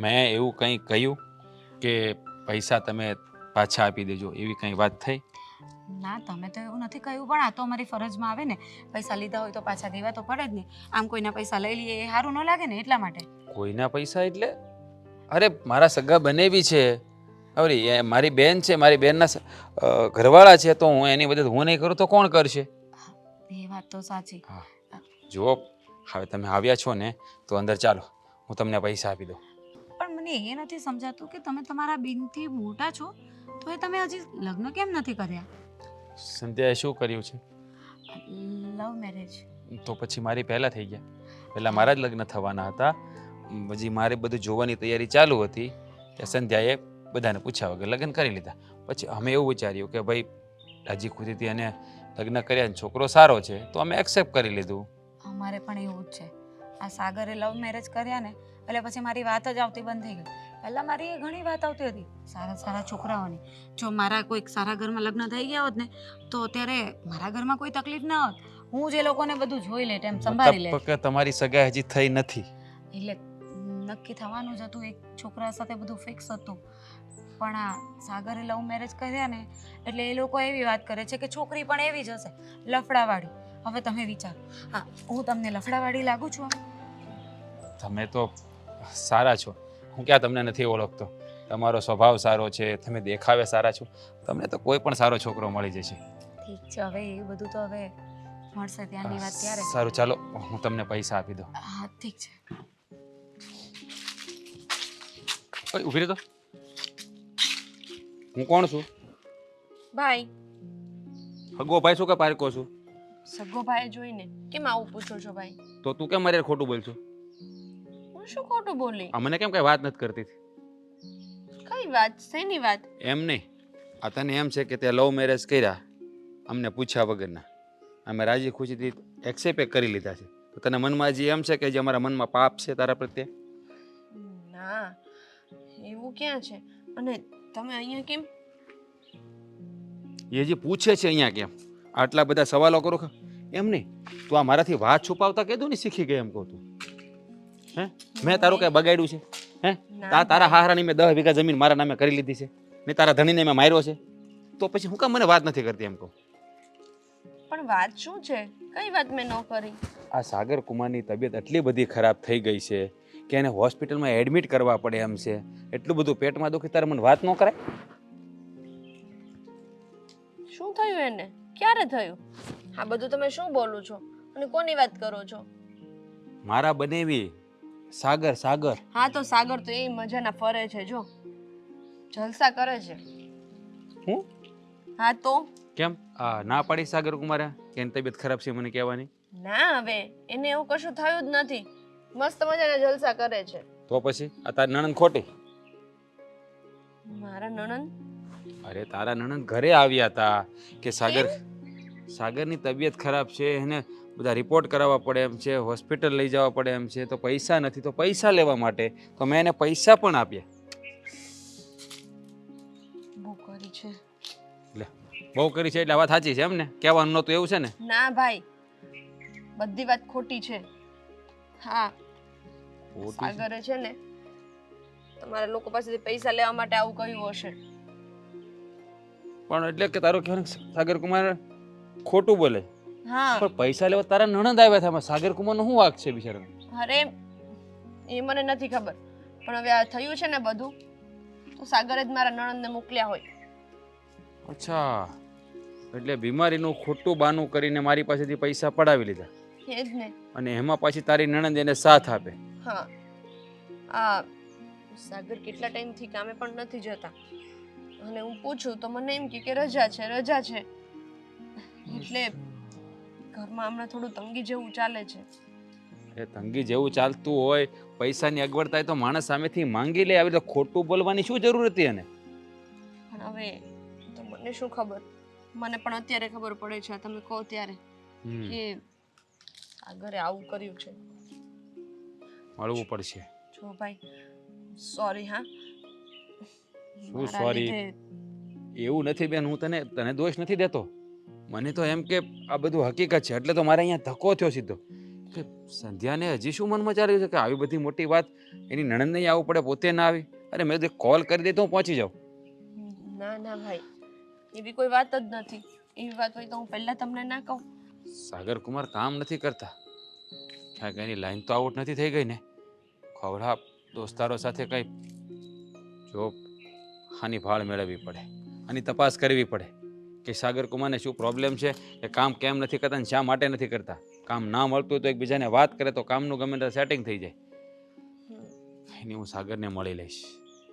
મેં એવું કંઈ કહ્યું કે પૈસા તમે પાછા આપી દેજો, એવી કંઈ વાત થઈ? ના તમે તો એવું નથી કહ્યું, પણ આ તો અમારી ફરજમાં આવે ને. પૈસા લીધા હોય તો પાછા દેવા તો પડે જ ને. આમ કોઈના પૈસા લઈ લઈએ એ સારું ન લાગે ને, એટલા માટે. કોઈના પૈસા એટલે? અરે મારા સગા બનેવી છે. હવે એ મારી બેન છે, મારી બેનના ઘરવાળા છે, તો હું એની મદદ હું નહીં કરું તો કોણ કરશે? એ વાત તો સાચી. જુઓ, હવે તમે આવ્યા છો ને તો અંદર ચાલો, હું તમને પૈસા આપી દઉં. પણ મને એ નથી સમજાતું કે તમે તમારા બેનથી મોટા છો તો એ તમે હજી લગ્ન કેમ નથી કર્યા? સંધ્યાએ શું કર્યું છે? Love marriage. તો પછી મારી પહેલાં થઈ ગયા. પહેલાં મારા જ લગ્ન થવાના હતા. હજી મારે બધું જોવાની તૈયારી ચાલુ હતી કે સંધ્યાએ બધાને પૂછ્યા વગર લગ્ન કરી લીધા. પછી અમે એવું વિચાર્યું કે ભાઈ રાજી ખુશીથી એને લગ્ન કર્યા ને છોકરો સારો છે તો અમે એક્સેપ્ટ કરી લીધું. અમારે પણ એવું જ છે. આ સાગરે લવ મેરેજ કર્યા ને એટલે પછી મારી વાત જ આવતી બંધ થઈ ગઈ. પહેલાં મારી ઘણી વાત આવતી હતી સારા સારા છોકરાઓની. જો મારા કોઈક સારા ઘરમાં લગ્ન થઈ ગયા હોત ને તો અત્યારે મારા ઘરમાં કોઈ તકલીફ ના હોત. હું જે લોકોને બધું જોઈ લે એમ સંભાળી લે. મતલબ કે તમારી સગાઈ હજી થઈ નથી? એટલે નક્કી થવાનું જ હતું, એક છોકરા સાથે બધું ફિક્સ હતું. પણ આ સાગરે લવ મેરેજ કર્યા ને એટલે એ લોકો એવી વાત કરે છે કે છોકરી પણ એવી જ હશે, લફડાવાળી. હવે તમે વિચારો, હા હું તમને લફડાવાળી લાગુ છું? તમે તો સારા છો, હું ક્યાં તમને નથી ઓળખતો. તમારો સ્વભાવ સારો છે, તમે દેખાવે સારા છો, તમને તો કોઈ પણ સારો છોકરો મળી જશે. ઠીક છે, હવે એ બધું તો હવે મળશે ત્યાંની વાત ત્યારે. સારું ચાલો, હું તમને પૈસા આપી દઉં. હા ઠીક છે. ઓય ઊભી રહે તો. હું કોણ છું? ભાઈ. હગો ભાઈ છું કે પારકો છું? સગો ભાઈ જોઈને કેમ આવું પૂછો છો ભાઈ? તો તું કેમ મારે ખોટું બોલ છું? હું શું ખોટું બોલી? આ મને કેમ કઈ વાત નથી કરતી? કઈ વાત? શેની વાત? એમ નહીં, આ તને એમ છે કે તે લવ મેરેજ કર્યા અમને પૂછ્યા વગરના, અમે રાજી ખુશીથી એક્સેપ્ટ કરી લીધા છે, તો તને મનમાં હજી એમ છે કે જે અમારા મનમાં પાપ છે તારા પ્રત્યે? ના, એવું ક્યાં છે? અને તમે અહીંયા કેમ? એ જે પૂછે છે અહીંયા કેમ, આટલા બધા સવાલો કરો એમ નહીં. તું આ મારાથી વાત છુપાવતા કીધું ને શીખી ગઈ એમ કહું તું. હે મેં તારું કઈ બગાડ્યું છે? હે તારા હાહરાની મેં 10 વીઘા જમીન મારા નામે કરી લીધી છે ને તારા ધણીને મેં માર્યો છે, તો પછી હું કામ મને વાત નથી કરતી એમ કહું? પણ વાત શું છે? કઈ વાત મેં ન કરી? આ સાગર કુમારની તબિયત એટલી બધી ખરાબ થઈ ગઈ છે કે એને હોસ્પિટલમાં એડમિટ કરવા પડે એમ છે. એટલું બધું પેટમાં દુખે તારે મને વાત ન કરાય? શું થયું એને? ક્યારે થયું? આ બધું તમે શું બોલો છો અને કોની વાત કરો છો? મારા બનેવી સાગર. સાગર હા તો સાગર તો એ મજાના ફરે છે, જો જલસા કરે છે. હું? હા તો કેમ ના પાડી સાગર કુમારે કે એની તબિયત ખરાબ છે મને કહેવાની? ના, હવે એને એવું કશું થયું જ નથી. મસ્ત મજાના જલસા કરે છે. તો પછી આ તારી નણંદ ખોટી? મારા નણંદ? અરે તારા નણંદ ઘરે આવ્યા હતા કે સાગરની તબિયત ખરાબ છે, એને બધા રિપોર્ટ કરાવવા પડે એમ છે, હોસ્પિટલ લઈ જવા પડે એમ છે, તો પૈસા નથી, તો પૈસા લેવા માટે તો મેં એને પૈસા પણ આપ્યા. બહુ કરી છે. લે બહુ કરી છે એટલે વાત સાચી છે એમ ને? કહેવાનું નહોતું એવું છે ને? ના ભાઈ, બધી વાત ખોટી છે. હા, સાગરે છે ને તમારા લોકો પાસેથી પૈસા લેવા માટે આવું કહ્યું હશે. પણ એટલે કે તારો કહેવાનો સાગર કુમાર ખોટું બોલે? હા. પણ પૈસા લેવા તારા નણંદ આવ્યા હતા, સાગર કુમારનો શું વાંક છે બિચારાનો? અરે એ મને નથી ખબર, પણ હવે આ થયું છે ને બધું, તો સાગરે જ મારા નણંદને મોકલ્યા હોય. અચ્છા, એટલે બીમારીનું ખોટું બાનું કરીને મારી પાસેથી પૈસા પડાવી લીધા, એ જ ને. અને એમાં પાછી તારી નણંદ એને સાથ આપે. હા, આ સાગર કેટલા ટાઈમથી કામે પણ નથી જતા, અને હું પૂછું તો મને એમ કે રજા છે, રજા છે. એટલે ઘરમાં હમણાં થોડું તંગી જેવું ચાલે છે. એ તંગી જેવું ચાલતું હોય, પૈસાની અગવડતા હોય તો માણસ સામેથી માંગી લે. આવી તો ખોટું બોલવાની શું જરૂર હતી એને? પણ હવે તો મને શું ખબર, મને પણ અત્યારે ખબર પડે છે તમે કહો ત્યારે કે સાગરે આવું કર્યું છે. મળવું પડશે. જો ભાઈ, સોરી. હા, શું સોરી? એવું નથી બેન, હું તને દોષ નથી દેતો. મને તો એમ કે આ બધું હકીકત છે, એટલે તો મારે અહીંયા ધક્કો થયો સીધો કે સંધ્યાને હજી શું મનમાં ચાલી રહ્યું છે કે આવી બધી મોટી વાત એની નણંદ નહીં આવવું પડે, પોતે ના આવી. અરે મેં કોલ કરી દે તો હું પહોંચી જાઉં. ના ના ભાઈ, એવી કોઈ વાત જ નથી. એવી વાત હોય તો હું પહેલા તમને ના કહું. સાગર કુમાર કામ નથી કરતા, ક્યાંક એની લાઈન તો આઉટ નથી થઈ ગઈ ને? ખવડા દોસ્તારો સાથે કંઈ જો આની ભાળ મેળવવી પડે, આની તપાસ કરવી પડે કે સાગર કુમારને શું પ્રોબ્લેમ છે, એ કામ કેમ નથી કરતા અને શા માટે નથી કરતા. કામ ના મળતું હોય તો એકબીજાને વાત કરે તો કામનું ગમે તે સેટિંગ થઈ જાય. એની હું સાગરને મળી લઈશ,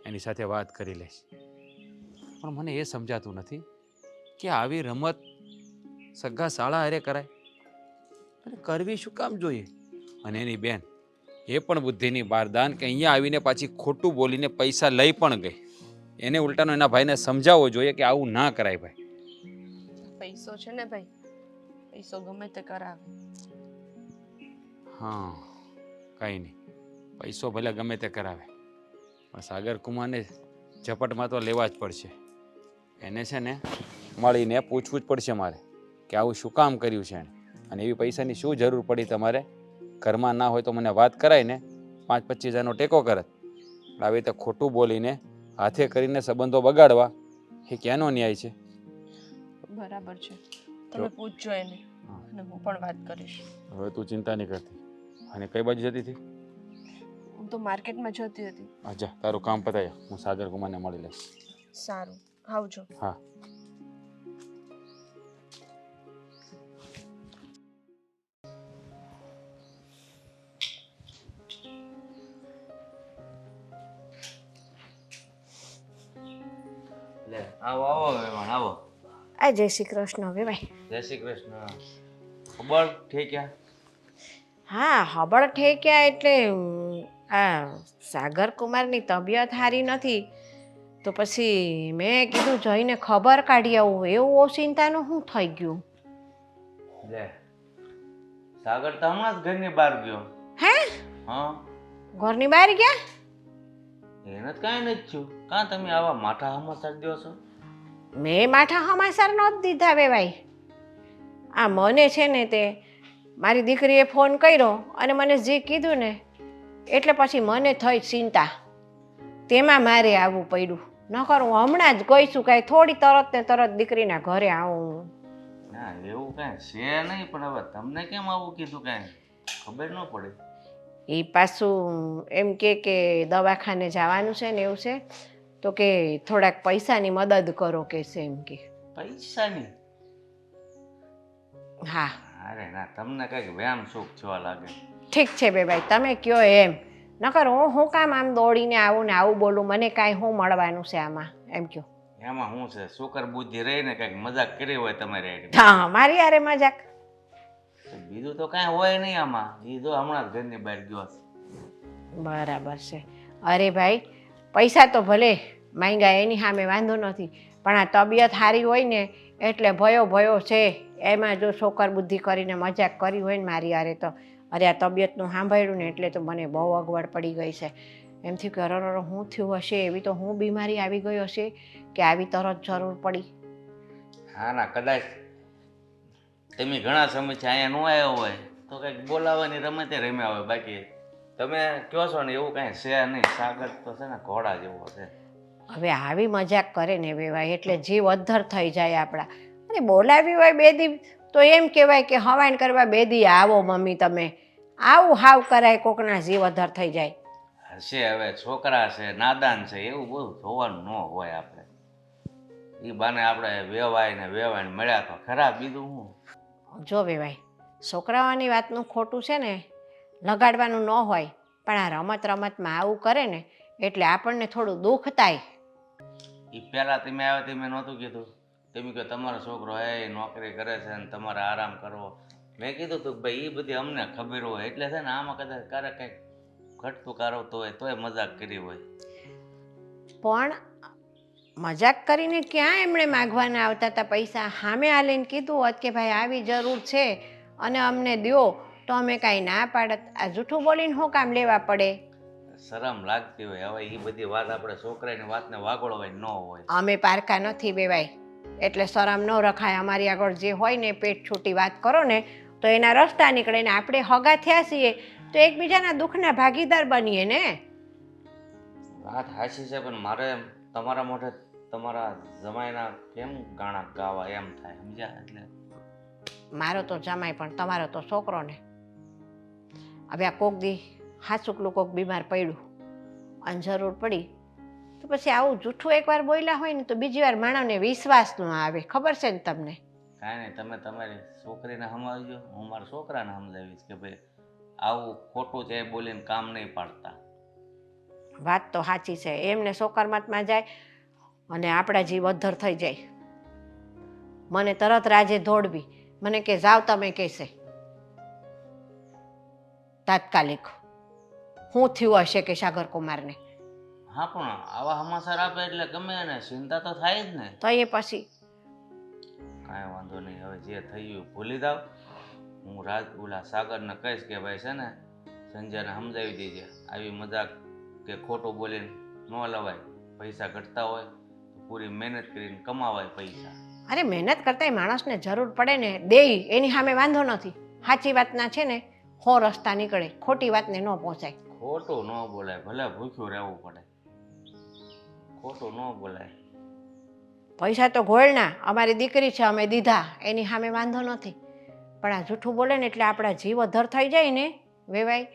એની સાથે વાત કરી લઈશ. પણ મને એ સમજાતું નથી કે આવી રમત સગા શાળા હારે કરાય અને કરવી શું કામ જોઈએ? અને એની બેન એ પણ બુદ્ધિની બારદાન કે અહીંયા આવીને પાછી ખોટું બોલીને પૈસા લઈ પણ ગઈ. એને ઉલટાનો એના ભાઈને સમજાવવો જોઈએ કે આવું ના કરાય ભાઈ. પૈસો છે ને ભાઈ, પૈસો ગમે તે કરાવે. હા, કંઈ નહીં, પૈસો ભલે ગમે તે કરાવે, પણ સાગર કુમારને ઝપટમાં તો લેવા જ પડશે. એને છે ને મળીને પૂછવું જ પડશે મારે કે આવું શું કામ કર્યું છે એણે, અને એવી પૈસાની શું જરૂર પડી તમારે? ઘરમાં ના હોય તો મને વાત કરાય ને, 5-25 હજારનો ટેકો કરત. આવી રીતે ખોટું બોલીને હાથે કરીને સંબંધો બગાડવા એ ક્યાંનો ન્યાય છે? બરાબર છે, તમે પૂછજો એને અને હું પણ વાત કરીશ. હવે તું ચિંતા નહીં કરતી. અને કઈ બાજુ જતી હતી? હું તો માર્કેટમાં જતી હતી. જા, તારું કામ પતાય, હું સાગર કુમારને મળી લઈશ. સારું, આવજો. હા. લે આવો આવો વેવાણ આવો. આ જય શ્રી કૃષ્ણ વેવાય. જય શ્રી કૃષ્ણ. ખબર ઠેક્યા? હા, હબળ ઠેક્યા એટલે આ સાગર કુમારની તબિયત સારી નથી તો પછી મેં કીધું જઈને ખબર કાઢી આવું. એવું ઓચિંતાનું શું થઈ ગયું? લે સાગર તો હમણાં જ ઘરની બહાર ગયો. હે? હા, ઘરની બહાર ગયા? એને જ કાંઈ નથી થયું. કાં તમે આવા માઠા સમાચાર દો છો? મેં માઠા સમાચાર નહોતા દીધા વેવાય. આ મને છે ને તે મારી દીકરીએ ફોન કર્યો અને મને જે કીધું ને એટલે પછી મને થઈ ચિંતા. તેમાં મારે આવવું પડ્યું. નકર હું હમણાં જ ગઈ છું, કાંઈ થોડી તરત ને તરત દીકરીના ઘરે આવું. ના એવું કાંઈ છે નહીં, પણ હવે તમને કેમ આવું કીધું કાંઈ ખબર ન પડે? એ પાછું એમ કે દવાખાને જવાનું છે ને એવું છે તો કે થોડાક પૈસાની મદદ કરો કે છે એમ કે. પૈસાની? હા અરે ના, તમને કંઈક વ્યાયામ સુખ થવા લાગે. ઠીક છે બે ભાઈ, તમે કયો એમ. નકર હું કામ આમ દોડીને આવું ને આવું બોલું? મને કાંઈ શું મળવાનું છે આમાં એમ કયો. એમાં શું છે, શુકર બુદ્ધિ રહીને કંઈક મજાક કરી હોય તમારી હારે. હા, મારી યારે મજાક. બીજું તો કાંઈ હોય નહીં આમાં. એ જો હમણાં જ ઘરની બહાર ગયો છે. બરાબર છે. અરે ભાઈ, પૈસા તો ભલે માંગ્યા એની સામે વાંધો નથી, પણ આ તબિયત સારી હોય ને એટલે ભયો છે. એમાં જો છોકર બુદ્ધિ કરીને મજાક કરી હોય ને મારી હારે તો અરે આ તબિયતનું સાંભળ્યું ને એટલે તો મને બહુ અગવડ પડી ગઈ છે. એમ થયું કે અરર શું થયું હશે, એવી તો હું બીમારી આવી ગઈ હશે કે આવી તરત જરૂર પડી. હા ના, કદાચ તમે ઘણા સમયથી અહીંયા ન આવ્યો હોય તો કંઈક બોલાવવાની રમતે રમ્યા હોય. બાકી તમે કહો છો ને એવું કાંઈ છે નહીં. સાગર તો છે ને ઘોડા જેવો છે. હવે આવી મજાક કરે ને વેવાય એટલે જીવ અદ્ધર થઈ જાય આપણા. અરે બોલાવી હોય બે દી તો એમ કહેવાય કે હવાણ કરવા બે દી આવો મમ્મી તમે. આવું હાવ કરાય કોકના જીવ અદ્ધર થઈ જાય. હશે હવે છોકરા છે, નાદાન છે, એવું બધું જોવાનું ન હોય આપણે. એ બાને આપણે વેવાય ને મળ્યા તો ખરા, બીજું શું? જો વેવાય, છોકરાઓની વાતનું ખોટું છે ને લગાડવાનું ન હોય, પણ આ રમતમાં આવું કરે ને એટલે આપણને થોડું દુઃખ થાય. એ પહેલાં તમે આવ્યા તે મેં નહોતું કીધું. તમે કહો તમારો છોકરો હે નોકરી કરે છે ને તમારે આરામ કરવો. મેં કીધું તું ભાઈ એ બધી અમને ખબર હોય એટલે છે ને આમાં કદાચ ક્યારેક કંઈક ઘટતું કારવતું હોય તોય મજાક કરી હોય. પણ મજાક કરીને ક્યાં એમણે માગવાના આવતા હતા પૈસા? સામે આલીને કીધું હોત કે ભાઈ આવી જરૂર છે અને અમને દ્યો તો અમે કાંઈ ના પાડત. આ જૂઠું બોલીને શું કામ લેવા પડે? શરમ લાગતી હોય. હવે એ બધી વાત આપણે છોકરાની વાતને વાગોળવાય ન હોય. અમે પારકા નથી બેવાય એટલે શરમ ન રખાય. અમારી આગળ જે હોય ને પેટ છૂટી વાત કરો ને તો એના રસ્તા નીકળે ને આપણે હગા થયા છીએ તો એકબીજાના દુઃખના ભાગીદાર બનીએ ને. વાત હાચી છે, પણ મારે તમારા મોઢે તમારા જમાઈના કેમ ગાણા ગાવા એમ થાય, સમજ્યા? એટલે મારો તો જમાય પણ તમારો તો છોકરો ને. હવે આ કોક દી હાચુકલું કોક બીમાર પડ્યું અને જરૂર પડી તો પછી આવું જૂઠું એકવાર બોલ્યા હોય ને તો બીજી વાર માણસને વિશ્વાસ ન આવે. ખબર છે ને તમને? કાંઈ નહીં, તમે તમારી છોકરીને સમજાવજો, હું મારા છોકરાને સમજાવીશ કે ભાઈ આવું ખોટું છે બોલીને કામ નહીં પાડતા. વાત તો સાચી છે. એમને સોકરમાતમાં જાય અને આપણા જીવ અધ્ધર થઈ જાય. મને તરત રાજે દોડવી, મને કે જાવ તમે કહેશે તાત્કાલિક. શું થયું હશે કે સાગર કુમારને? હા, પણ આવા સમાચાર આપે એટલે ગમે એને ચિંતા તો થાય જ ને. તો એ પછી કાંઈ વાંધો નહીં, હવે જે થયું ભૂલી જાવ. હું ઓલા સાગરને કહીશ કે ભાઈ છે ને સંજયને સમજાવી દેજે, આવી મજાક કે ખોટું બોલીને ન લવાય. પૈસા ઘટતા હોય તો પૂરી મહેનત કરીને કમાવાય પૈસા. અરે મહેનત કરતાંય માણસને જરૂર પડે ને દેઈ, એની સામે વાંધો નથી. સાચી વાતના છે ને હો રસ્તા નીકળે, ખોટી વાતને ન પહોંચાય. ખોટું ન બોલાય, ભલે ભૂખ્યું રહેવું પડે, ખોટું ન બોલાય. પૈસા તો ઘોળના, અમારી દીકરી છે અમે દીધા, એની સામે વાંધો નથી. પણ આ જૂઠું બોલે ને એટલે આપણા જીવ અધર થઈ જાય ને વેવાય,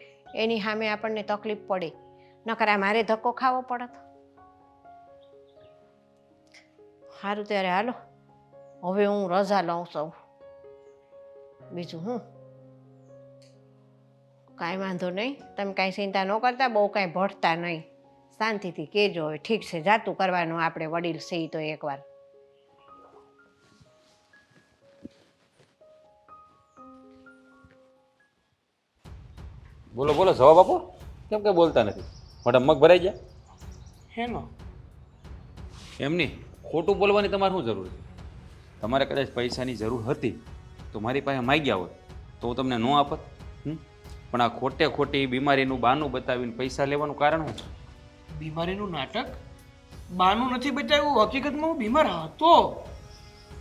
એની સામે આપણને તકલીફ પડે. નકર આ મારે ધક્કો ખાવો પડત. સારું ત્યારે હાલો, હવે હું રજા લઉં સૌ. બીજું હું કાંઈ વાંધો નહીં, તમે કાંઈ ચિંતા ન કરતા, બહુ કાંઈ ભટતા નહીં. શાંતિથી કહેજો. હવે ઠીક છે, જાતું કરવાનું, આપણે વડીલ સહી તો એકવાર. બોલો બોલો જવાબ આપો. કેમ કે બોલતા નથી? મોઢા મગ ભરાઈ ગયા? હેનો એમ નહીં, ખોટું બોલવાની તમારે શું જરૂર છે? તમારે કદાચ પૈસાની જરૂર હતી તો મારી પાસે માગ્યા હોય તો હું તમને ન આપત. પણ આ ખોટે ખોટી બીમારીનું બહાનું બતાવીને પૈસા લેવાનું કારણ શું છે? બીમારીનું નાટક બાનું નથી બતાવ્યું, હકીકતમાં હું બીમાર હતો.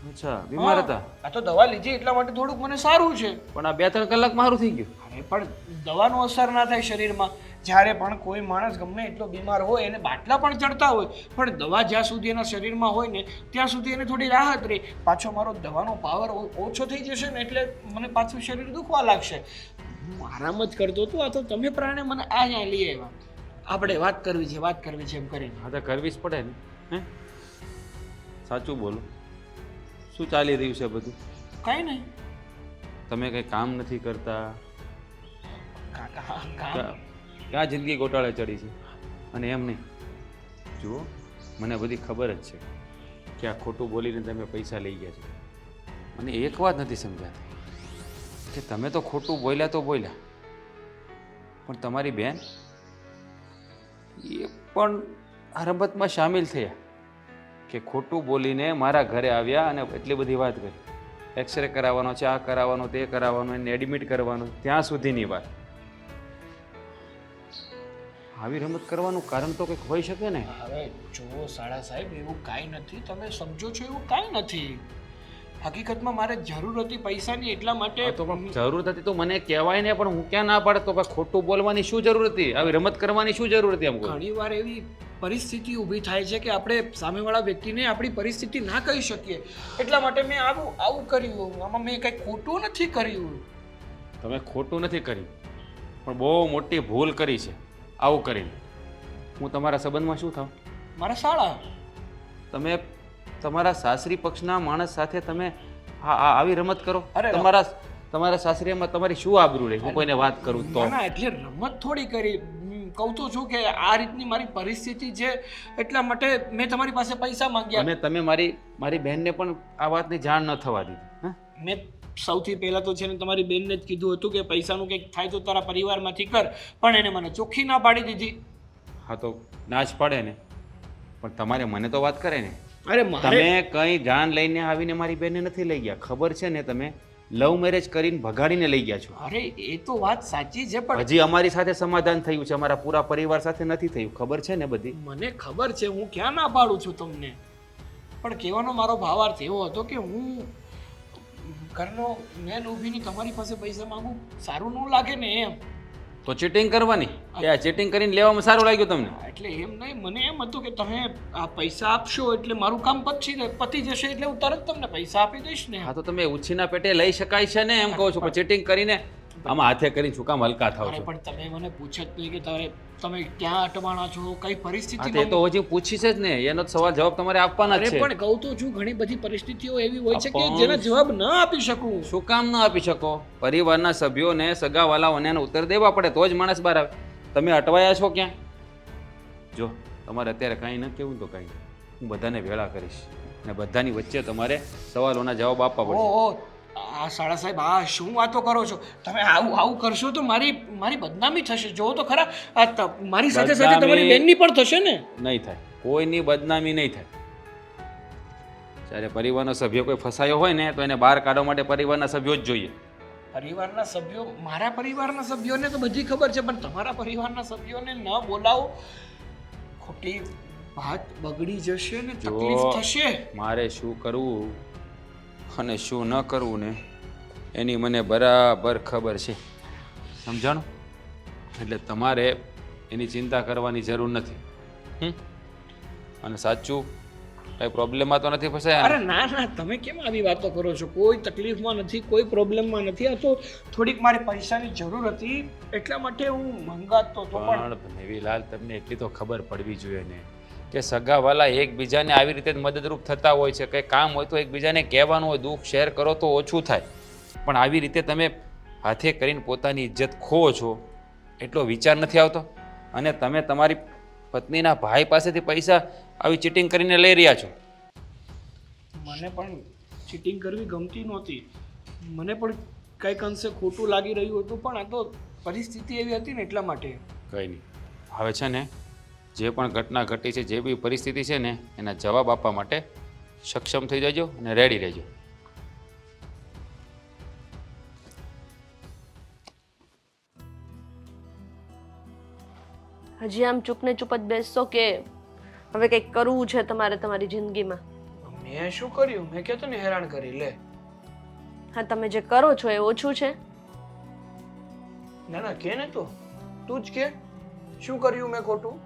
અચ્છા, બીમાર હતા. આ તો દવા લીધી એટલા માટે થોડુંક મને સારું છે. પણ આ 2-3 કલાકમાં સારું થઈ ગયું. અરે પણ દવાનો અસર ના થાય શરીરમાં. જ્યારે પણ કોઈ માણસ ગમે એટલો બીમાર હોય એને બાટલા પણ ચડતા હોય, પણ દવા જ્યાં સુધી એના શરીરમાં હોય ને ત્યાં સુધી એને થોડી રાહત રહે. પાછો મારો દવાનો પાવર ઓછો થઈ જશે ને એટલે મને પાછું શરીર દુખવા લાગશે. હું આરામ જ કરતો હતો, આ તો તમે પ્રાણે મને અહીંયા લઈ આવ્યા. આપણે વાત કરવી છે એમ કરીને. હા તો કરવી જ પડે ને. હે, સાચું બોલો, શું ચાલી રહ્યું છે બધું? કાંઈ નહીં તમે કંઈ કામ નથી કરતા? કાકા, ક્યાં જિંદગી ગોટાળે ચડી છે? અને એમ નહીં, જુઓ મને બધી ખબર જ છે કે આ ખોટું બોલીને તમે પૈસા લઈ ગયા છો. અને એક વાત નથી સમજાતી કે તમે તો ખોટું બોલ્યા તો બોલ્યા, પણ તમારી બેન એ પણ આ રમતમાં સામેલ થયા કે ખોટું બોલીને મારા ઘરે આવ્યા અને એટલી બધી વાત કરી. એક્સરે કરાવવાનો છે, આ કરાવવાનો, તે કરાવવાનો, એને એડમિટ કરવાનું, ત્યાં સુધીની વાત. આવી રમત કરવાનું કારણ તો કંઈક હોઈ શકે ને. હવે જુઓ સાળા સાહેબ, એવું કાંઈ નથી, તમે સમજો છો એવું કાંઈ નથી. હકીકતમાં મારે જરૂર હતી પૈસાની, એટલા માટે. તો પણ જરૂર હતી તો મને કહેવાય ને, પણ હું ક્યાં ના પાડે? તો ખોટું બોલવાની શું જરૂર હતી? આવી રમત કરવાની શું જરૂર હતી? એમ ઘણી વાર એવી પરિસ્થિતિ ઊભી થાય છે કે આપણે સામેવાળા વ્યક્તિને આપણી પરિસ્થિતિ ના કહી શકીએ, એટલા માટે મેં આવું કર્યું. આમાં મેં કંઈ ખોટું નથી કર્યું. તમે ખોટું નથી કર્યું, પણ બહુ મોટી ભૂલ કરી છે આવું કરીને. હું તમારા સંબંધમાં શું થાવ? મારા શાળા. તમે તમારા સાસરી પક્ષના માણસ સાથે તમે આવી રમત કરો? અરે તમારા સાસરીમાં તમારી શું આબરૂ રહે? હું કોઈને વાત કરું તો? ના, એટલે રમત થોડી કરી. કહું તો છું કે આ રીતની મારી પરિસ્થિતિ છે, એટલા માટે મેં તમારી પાસે પૈસા માંગ્યા. અને તમે મારી બહેનને પણ આ વાતની જાણ ન થવા દીધી. હા, મેં સૌથી પહેલાં તો છે ને તમારી બેનને જ કીધું હતું કે પૈસાનું કંઈક થાય તો તારા પરિવારમાંથી કર, પણ એને મને ચોખ્ખી ના પાડી દીધી. હા તો ના જ પડે ને, પણ તમારે મને તો વાત કરે ને. અરે મારે તમે કંઈ જાન લઈને આવીને મારી બેનને નથી લઈ ગયા. ખબર છે ને, તમે લવ મેરેજ કરીને ભગાડીને લઈ ગયા છો. અરે એ તો વાત સાચી છે, પણ હજી અમારી સાથે સમાધાન થયું છે, અમારા પૂરા પરિવાર સાથે નથી થયું. ખબર છે ને બધી? મને ખબર છે, હું ક્યાં ના પાડું છું તમને, પણ કહેવાનો મારો ભાવાર્થ એવો હતો કે હું ઘરનો મેન ઊભીને તમારી પાસે પૈસા માંગુ સારું ન લાગે ને એમ. તો ચીટિંગ કરવાની કે આ ચીટિંગ કરીને લેવામાં સારું લાગ્યું તમને? એટલે એમ નહીં, મને એમ હતું કે તમે આ પૈસા આપશો એટલે મારું કામ પતી જશે એટલે હું તરત તમને પૈસા આપી દઈશ ને. હા તો તમે ઉછીના પેટે લઈ શકાય છે ને, એમ કહું છું. પણ ચીટિંગ કરીને આમાં હાથે કરીને શું કામ હલકા થાવ અરે છો? પણ તમે મને પૂછત નહીં કે તમે ક્યાં અટવાણા છો, કઈ હા તે પરિસ્થિતિમાં. તો હજી પૂછીશ જ ને, એનો સવાલ જવાબ તમારે આપવાના અરે જ છે. પણ કહું તો છું, ઘણી બધી પરિસ્થિતિઓ એવી હોય છે કે પણ જેના જવાબ ન આપી શકું. શું કામ ન આપી શકો? પરિવારના સભ્યોને સગાવાલાઓને એનો ઉત્તર દેવા પડે તો જ માણસ બહાર આવે. તમે અટવાયા છો ક્યાં? જો તમારે અત્યારે કાંઈ ન કહેવું તો કાંઈ નહીં, હું બધાને ભેળા કરીશ અને બધાની વચ્ચે તમારે સવાલોના જવાબ આપવા પડશે. ઓહો, આ શાળા સાહેબ, આ શું વાતો કરો છો તમે? આવું કરશો તો મારી બદનામી થશે. જો તો ખરા, મારી સાથે સાથે તમારી બેનની પણ થશે ને. નહીં થાય, કોઈની બદનામી નહીં થાય. જ્યારે પરિવારના સભ્યો કોઈ ફસાયો હોય ને તો એને બહાર કાઢવા માટે પરિવારના સભ્યો જ જોઈએ. પરિવારના સભ્યો, મારા પરિવારના સભ્યોને તો બધી ખબર છે, પણ તમારા પરિવારના સભ્યોને ન બોલાવો, ખોટી વાત બગડી જશે ને તકલીફ થશે. મારે શું કરવું અને શું ન કરવું ને એની મને બરાબર ખબર છે, સમજાણું? એટલે તમારે એની ચિંતા કરવાની જરૂર નથી. અને સાચું કઈ પ્રોબ્લેમમાં તો નથી ફસાયા? અરે ના ના, તમે કેમ આવી વાતો કરો છો? કોઈ તકલીફમાં નથી, કોઈ પ્રોબ્લેમમાં નથી. આ તો થોડીક મારે પૈસાની જરૂર હતી એટલા માટે હું મંગાતો હતો. પણ નેવીલાલ, તમને એટલી તો ખબર પડવી જોઈએ ને કે સગાવાલા એકબીજાને આવી રીતે જ મદદરૂપ થતા હોય છે. કંઈ કામ હોય તો એકબીજાને કહેવાનું હોય, દુઃખ શેર કરો તો ઓછું થાય. પણ આવી રીતે તમે હાથે કરીને પોતાની ઇજ્જત ખોવો છો એટલો વિચાર નથી આવતો? અને તમે તમારી પત્નીના ભાઈ પાસેથી પૈસા આવી ચીટિંગ કરીને લઈ રહ્યા છો. મને પણ ચીટિંગ કરવી ગમતી નહોતી, મને પણ કંઈક અંશે ખોટું લાગી રહ્યું હતું, પણ આ તો પરિસ્થિતિ એવી હતી ને એટલા માટે. કંઈ નહીં, હવે છે ને જે પણ ઘટના ઘટી છે, જે બી પરિસ્થિતિ છે ને એના જવાબ આપવા માટે સક્ષમ થઈ જજો અને રેડી રહેજો. હજી આમ ચૂપ ને ચૂપ જ બેસશો કે હવે કંઈક કરવું છે તમારે તમારી જિંદગીમાં? મેં શું કર્યું? મેં કહેતો ને હેરાન કરી લે. હા, તમે જે કરો છો એ ઓછું છે? ના ના, કે ને તું જ કે શું કર્યું મેં ખોટું?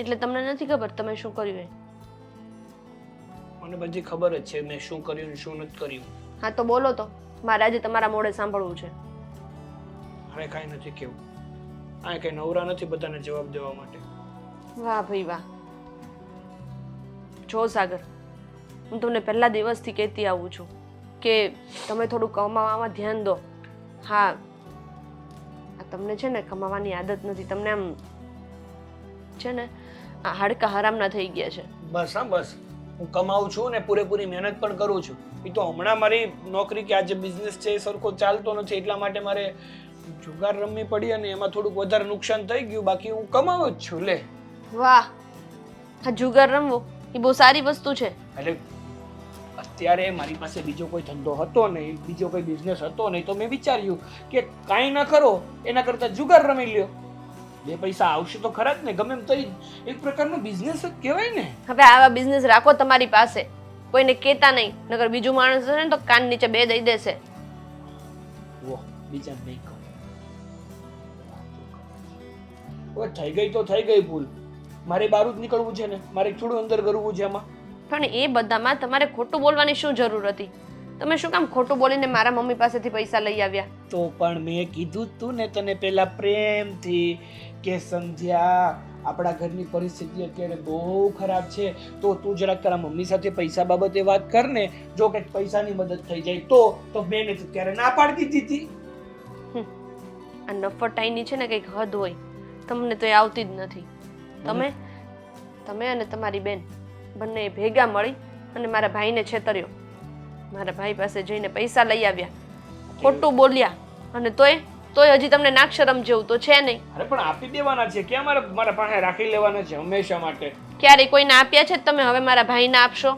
એટલે તમને નથી ખબર તમે શું કર્યું એ? મને બધી ખબર જ છે મેં શું કર્યું ને શું નથી કર્યું. હા તો બોલો તો, મારે આજે તમારા મોઢે સાંભળવું છે. હવે કાંઈ નથી કેવું. આ કઈ નવરા નથી બધાને જવાબ દેવા માટે. વાહ ભાઈ વાહ. જો સાગર, હું તમને પહેલા દિવસથી કહેતી આવું છું કે તમે થોડું કમાવામાં ધ્યાન દો. હા, તમને છે ને કમાવાની આદત નથી, તમને આમ છે ને આ હાડકા હરામના થઈ ગયા છે. બસ હા બસ, હું કમાઉં છું ને પૂરેપૂરી મહેનત પણ કરું છું. એ તો હમણાં મારી નોકરી કે આ જે બિઝનેસ છે એ સરખો ચાલતો નથી એટલા માટે મારે જુગાર રમવી પડી અને એમાં થોડુંક વધારે નુકસાન થઈ ગયું. બાકી હું કમાવું જ છું. લે વાહ, આ જુગાર રમવો એ બહુ સારી વસ્તુ છે. એટલે અત્યારે મારી પાસે બીજો કોઈ ધંધો હતો નહીં, બીજો કોઈ બિઝનેસ હતો નહીં, તો મેં વિચાર્યું કે કાંઈ ના કરો એના કરતાં જુગાર રમી લ્યો. બે પૈસા આવશે તો ખરા જ ને, ગમે એમ તો એક પ્રકારનો બિઝનેસ જ કહેવાય ને. હવે આવા બિઝનેસ રાખો તમારી પાસે, કોઈને કહેતા નહીં, નકર બીજું માણસ હશે ને તો કાન નીચે બે દઈ દેશે. વો બીજાને નહીં કહો. હવે થઈ ગઈ તો થઈ ગઈ ભૂલ. મારે બહાર જ નીકળવું છે ને, મારે થોડું અંદર કરવું છે એમાં. પણ એ બધામાં તમારે ખોટું બોલવાની શું જરૂર હતી? તમે શું કામ ખોટું બોલીને મારા મમ્મી પાસેથી પૈસા લઈ આવ્યા? તો પણ મેં કીધું તું ને તને પેલા પ્રેમથી કે સંધ્યા, આપણા ઘરની પરિસ્થિતિ અત્યારે બહુ ખરાબ છે, તો તું જરાક તારા મમ્મી સાથે પૈસા બાબતે વાત કર ને. જો કંઈક પૈસાની મદદ થઈ જાય તો મેં ત્યારે ના પાડી દીધી હતી. આ નફટાઈની છે ને કંઈક હદ હોય, તમને તો એ આવતી જ નથી. તમે અને તમારી બેન બંને ભેગા મળી અને મારા ભાઈને છેતર્યો. મારા ભાઈ પાસે જઈને પૈસા લઈ આવ્યા, ખોટું બોલ્યા, અને તોય હજી તમને નાક શરમ જેવું તો છે નહીં. અરે પણ આપી દેવાના છે, ક્યાં મારા પાસે રાખી લેવાના છે હંમેશા માટે. ક્યારેય કોઈને આપ્યા છે તમે હવે મારા ભાઈને આપશો?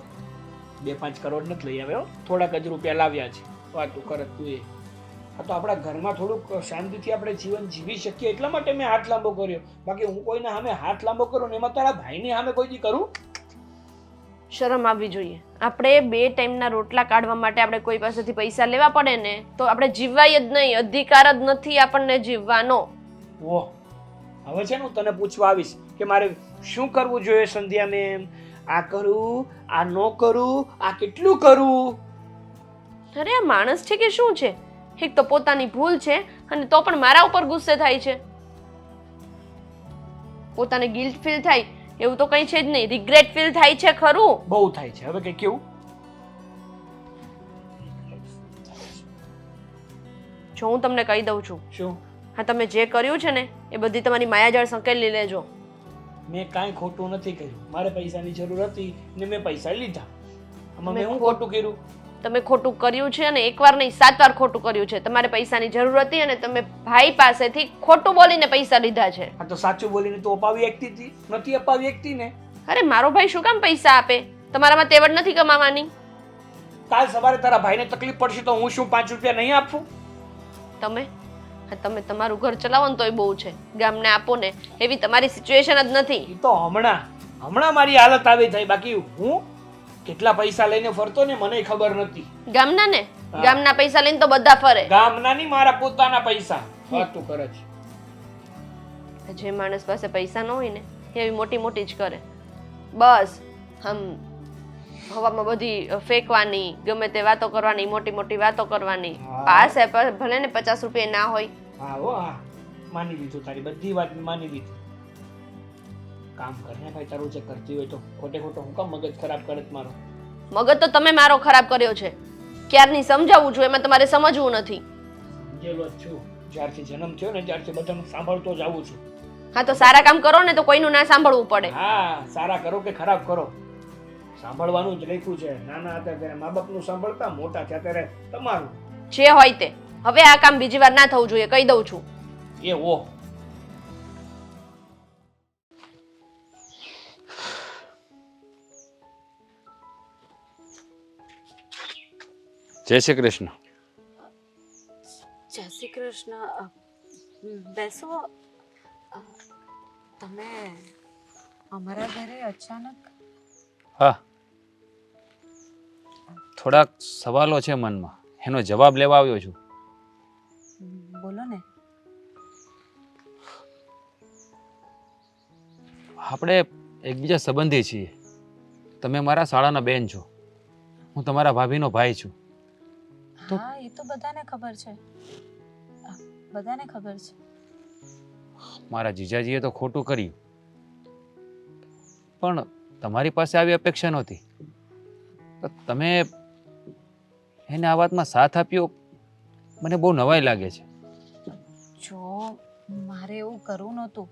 2-5 કરોડ નથી લઈ આવ્યો, થોડાક જ રૂપિયા લાવ્યા છે. વાતું કરે તું એ. આ તો આપણા ઘરમાં થોડુંક શાંતિથી આપણે જીવન જીવી શકીએ એટલા માટે મેં હાથ લાંબો કર્યો. બાકી હું કોઈના સામે હાથ લાંબો કરું ને એમાં તારા ભાઈની સામે કોઈ દી કરું? શરમ આવવી જોઈએ. આપણે 2 ટાઈમના રોટલા કાઢવા માટે આપણે કોઈ પાસેથી પૈસા લેવા પડે ને તો આપણે જીવાય જ નહીં. અધિકાર જ નથી આપણને જીવવાનો. ઓહ, હવે છે ને હું તને પૂછવા આવીશ કે મારે શું કરવું જોઈએ સંધ્યા મેમ? આ કરું, આ ન કરું, આ કેટલું કરું? અરે આ માણસ છે કે શું છે? એક તો પોતાની ભૂલ છે અને તો પણ મારા ઉપર ગુસ્સે થાય છે. પોતાને ગિલ્ટ ફીલ થાય એવું તો કંઈ છે જ નહીં. રિગ્રેટ ફીલ થાય છે ખરું? બહુ થાય છે. હવે કઈ કેવું? જો હું તમને કહી દઉં છું, શું? હા તમે જે કર્યું છે ને એ બધી તમારી માયાજાળ સંકેલી લેજો. મેં કાંઈ ખોટું નથી કર્યું. મારે પૈસાની જરૂર હતી ને મેં પૈસા લીધા. આમાં મેં મેં હું ખોટું કર્યું? તમે ખોટું કર્યું છે અને એકવાર નહીં 7 વાર ખોટું કર્યું છે. તમારે પૈસાની જરૂર હતી અને તમે ભાઈ પાસેથી ખોટું બોલીને પૈસા લીધા છે. આ તો સાચું બોલીને તું અપાવી એકતી હતી, નથી અપાવી એકતી ને. અરે મારો ભાઈ શું કામ પૈસા આપે? તમારામાં તેવડ નથી કમાવાની? કાલ સવારે તારા ભાઈને તકલીફ પડશે તો હું શું 5 રૂપિયા નહીં આપું? તમે તમે તમારું ઘર ચલાવો ને તોય બહુ છે, ગામને આપો ને એવી તમારી સિચ્યુએશન જ નથી. એ તો હમણાં મારી હાલત આવી થઈ. બાકી હું કેટલા પૈસા લઈને ફરતો ને મને ખબર નથી. ગામના ને હા. ગામના પૈસા લઈને તો બધા ફરે. ગામના નહીં, મારા પોતાના પૈસા. વાતું કરે છે. જે માણસ પાસે પૈસા ન હોય ને એવી મોટી મોટી જ કરે. બસ હવામાં બધી ફેંકવાની, ગમે તે વાતો કરવાની, મોટી મોટી વાતો કરવાની. હા. પાસે ભલે ને 50 રૂપિયા ના હોય. હા હો, હા માની લીધું, તારી બધી વાત માની લીધી. કામ કરને ભાઈ, તારું જે કરતી હોય તો ખોટે ખોટો હું કામ મગજ ખરાબ કરે છે મારો? મગજ તો તમે મારો ખરાબ કર્યો છે. ક્યારની સમજાવું છું, એમાં તમારે સમજવું નથી. સમજેલો જ છું. જ્યારથી જન્મ થયો ને ત્યારથી બધાનું સાંભળતો જ આવું છું. હા તો સારા કામ કરો ને તો કોઈનું ના સાંભળવું પડે. હા, સારા કરો કે ખરાબ કરો, સાંભળવાનું જ લખ્યું છે. નાના હતા ત્યારે મા બાપનું સાંભળતા, મોટા થયા ત્યારે તમારું. જે હોય તે. હવે આ કામ બીજી વાર ના થવું જોઈએ, કહી દઉં છું. એ ઓ જય શ્રી કૃષ્ણ. જય શ્રી કૃષ્ણ. બેસો. તમે અમારા ઘરે અચાનક? હા, થોડાક સવાલો છે મનમાં, એનો જવાબ લેવા આવ્યો છું. બોલો ને. આપણે એકબીજા સંબંધી છીએ. તમે મારા શાળાના બેન છો, હું તમારા ભાભીનો ભાઈ છું. હા, એ તો બધાને ખબર છે. બધાને ખબર છે. મારા જીજાજીએ તો ખોટું કર્યું, પણ તમારી પાસે આવી અપેક્ષા નહોતી. તો તમે એને આ વાતમાં સાથ આપ્યો, મને બહુ નવાઈ લાગે છે. જો મારે એવું કરવું નહોતું.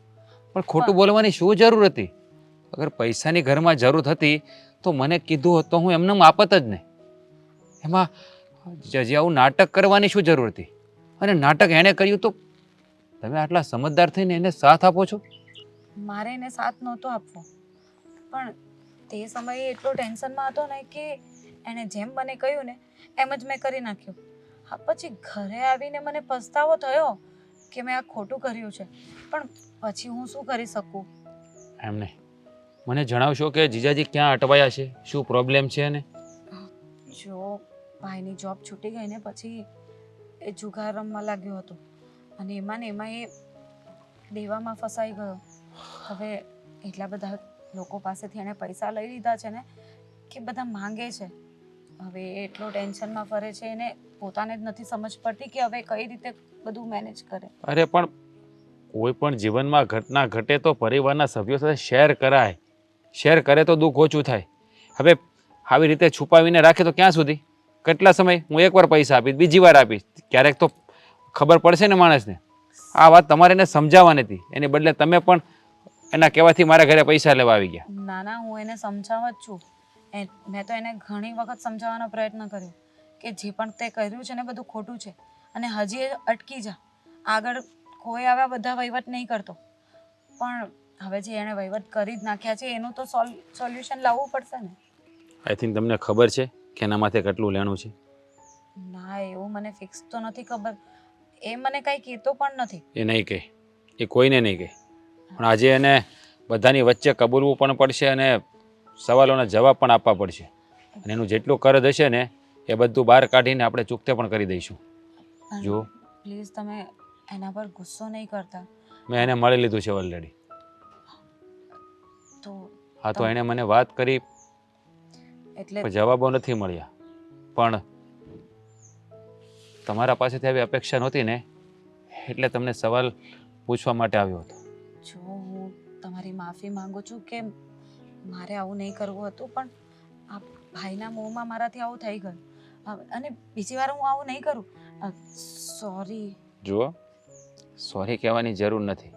પણ ખોટું બોલવાની શું જરૂર હતી? અગર પૈસાની ઘરમાં જરૂર હતી તો મને કીધું હોત તો હું એમને આપત જ નહીં. એમાં જીજાજી આવું નાટક કરવાની શું જરૂર હતી? અને નાટક એણે કર્યું તો તમે આટલા સમજદાર થઈને એને સાથ આપો છો? મારે એને સાથ નહોતો આપવો, પણ તે સમયે એટલો ટેન્શનમાં હતો ને કે એણે જેમ મને કહ્યું ને એમ જ મેં કરી નાખ્યું. હા, પછી ઘરે આવીને મને પસ્તાવો થયો કે મેં આ ખોટું કર્યું છે, પણ પછી હું શું કરી શકું? એમને મને જણાવશો કે જીજાજી ક્યાં અટવાયા છે, શું પ્રોબ્લેમ છે? અને જો ભાઈની જોબ છૂટી ગઈ ને પછી એ જુગાર રમવા લાગ્યો હતો અને એમાં એ દેવામાં ફસાઈ ગયો. હવે એટલા બધા લોકો પાસેથી એણે પૈસા લઈ લીધા છે ને કે બધા માંગે છે. હવે એ એટલો ટેન્શનમાં ફરે છે, એને પોતાને જ નથી સમજ પડતી કે હવે કઈ રીતે બધું મેનેજ કરે. અરે પણ કોઈ પણ જીવનમાં ઘટના ઘટે તો પરિવારના સભ્યો સાથે શેર કરાય. શેર કરે તો દુઃખ ઓછું થાય. હવે આવી રીતે છુપાવીને રાખે તો ક્યાં સુધી? કેટલા સમય? હું એકવાર પૈસા આપીશ, બીજી વાર આપીશ, ક્યારેક તો ખબર પડશે ને માણસને. આ વાત તમારે એને સમજાવવાની હતી, એની બદલે તમે પણ એના કહેવાથી મારા ઘરે પૈસા લેવા આવી ગયા. ના ના, હું એને સમજાવ જ છું. મેં તો એને ઘણી વખત સમજાવવાનો પ્રયત્ન કર્યો કે જે પણ તે કર્યું છે ને બધું ખોટું છે અને હજી એ અટકી જા. આગળ કોઈ આવા બધા વહીવટ નહીં કરતો. પણ હવે જે એણે વહીવટ કરી જ નાખ્યા છે એનું તો સોલ્યુશન લાવવું પડશે ને. આઈ થિંક તમને ખબર છે કે એના માથે કેટલું લેણું છે? ના, એવું મને ફિક્સ તો નથી ખબર. એ મને કંઈ કહેતો પણ નથી. એ નહીં કહે, એ કોઈને નહીં કહે. પણ આજે એને બધાની વચ્ચે કબૂલવું પણ પડશે અને સવાલોના જવાબ પણ આપવા પડશે અને એનું જેટલું કરજ હશે ને એ બધું બહાર કાઢીને આપણે ચૂકતે પણ કરી દઈશું. જો પ્લીઝ તમે એના પર ગુસ્સો નહીં કરતા. મેં એને મળી લીધું છે ઓલરેડી. તો હા તો એણે મને વાત કરી એટલે પણ જવાબો નથી મળ્યા. પણ તમારા પાસેથી આવી અપેક્ષા નહોતી ને એટલે તમને સવાલ પૂછવા માટે આવ્યો હતો. જો હું તમારી માફી માંગુ છું કે મારે આવું નહીં કરવું હતું, પણ આ ભાઈના મોંમાં મારાથી આવું થઈ ગયું અને બીજી વાર હું આવું નહીં કરું. સોરી. જુઓ, સોરી કહેવાની જરૂર નથી.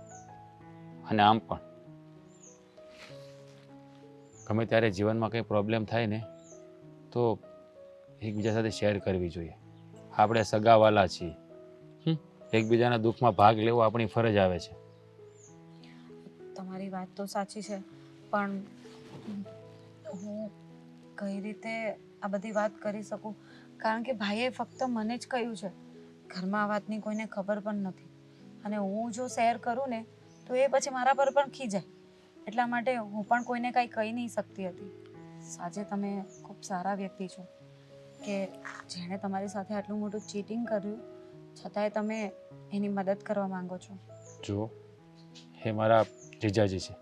અને આમ પણ ગમે ત્યારે જીવનમાં કંઈ પ્રોબ્લેમ થાય ને તો એકબીજા સાથે શેર કરવી જોઈએ. આપણે સગાવાલા છીએ. એકબીજાના દુઃખમાં ભાગ લેવો આપણી ફરજ આવે છે. તમારી વાત તો સાચી છે, પણ હું કઈ રીતે આ બધી વાત કરી શકું? કારણ કે ભાઈએ ફક્ત મને જ કહ્યું છે. ઘરમાં આ વાતની કોઈને ખબર પણ નથી અને હું જો શેર કરું ને તો એ પછી મારા પર પણ ખીજાય. એટલા માટે હું પણ કોઈને કાંઈ કહી નહીં શકતી હતી. સાજે તમે ખૂબ સારા વ્યક્તિ છો કે જેણે તમારી સાથે આટલું મોટું ચીટિંગ કર્યું છતાંય તમે એની મદદ કરવા માંગો છો. જુઓ, એ મારા જીજાજી છે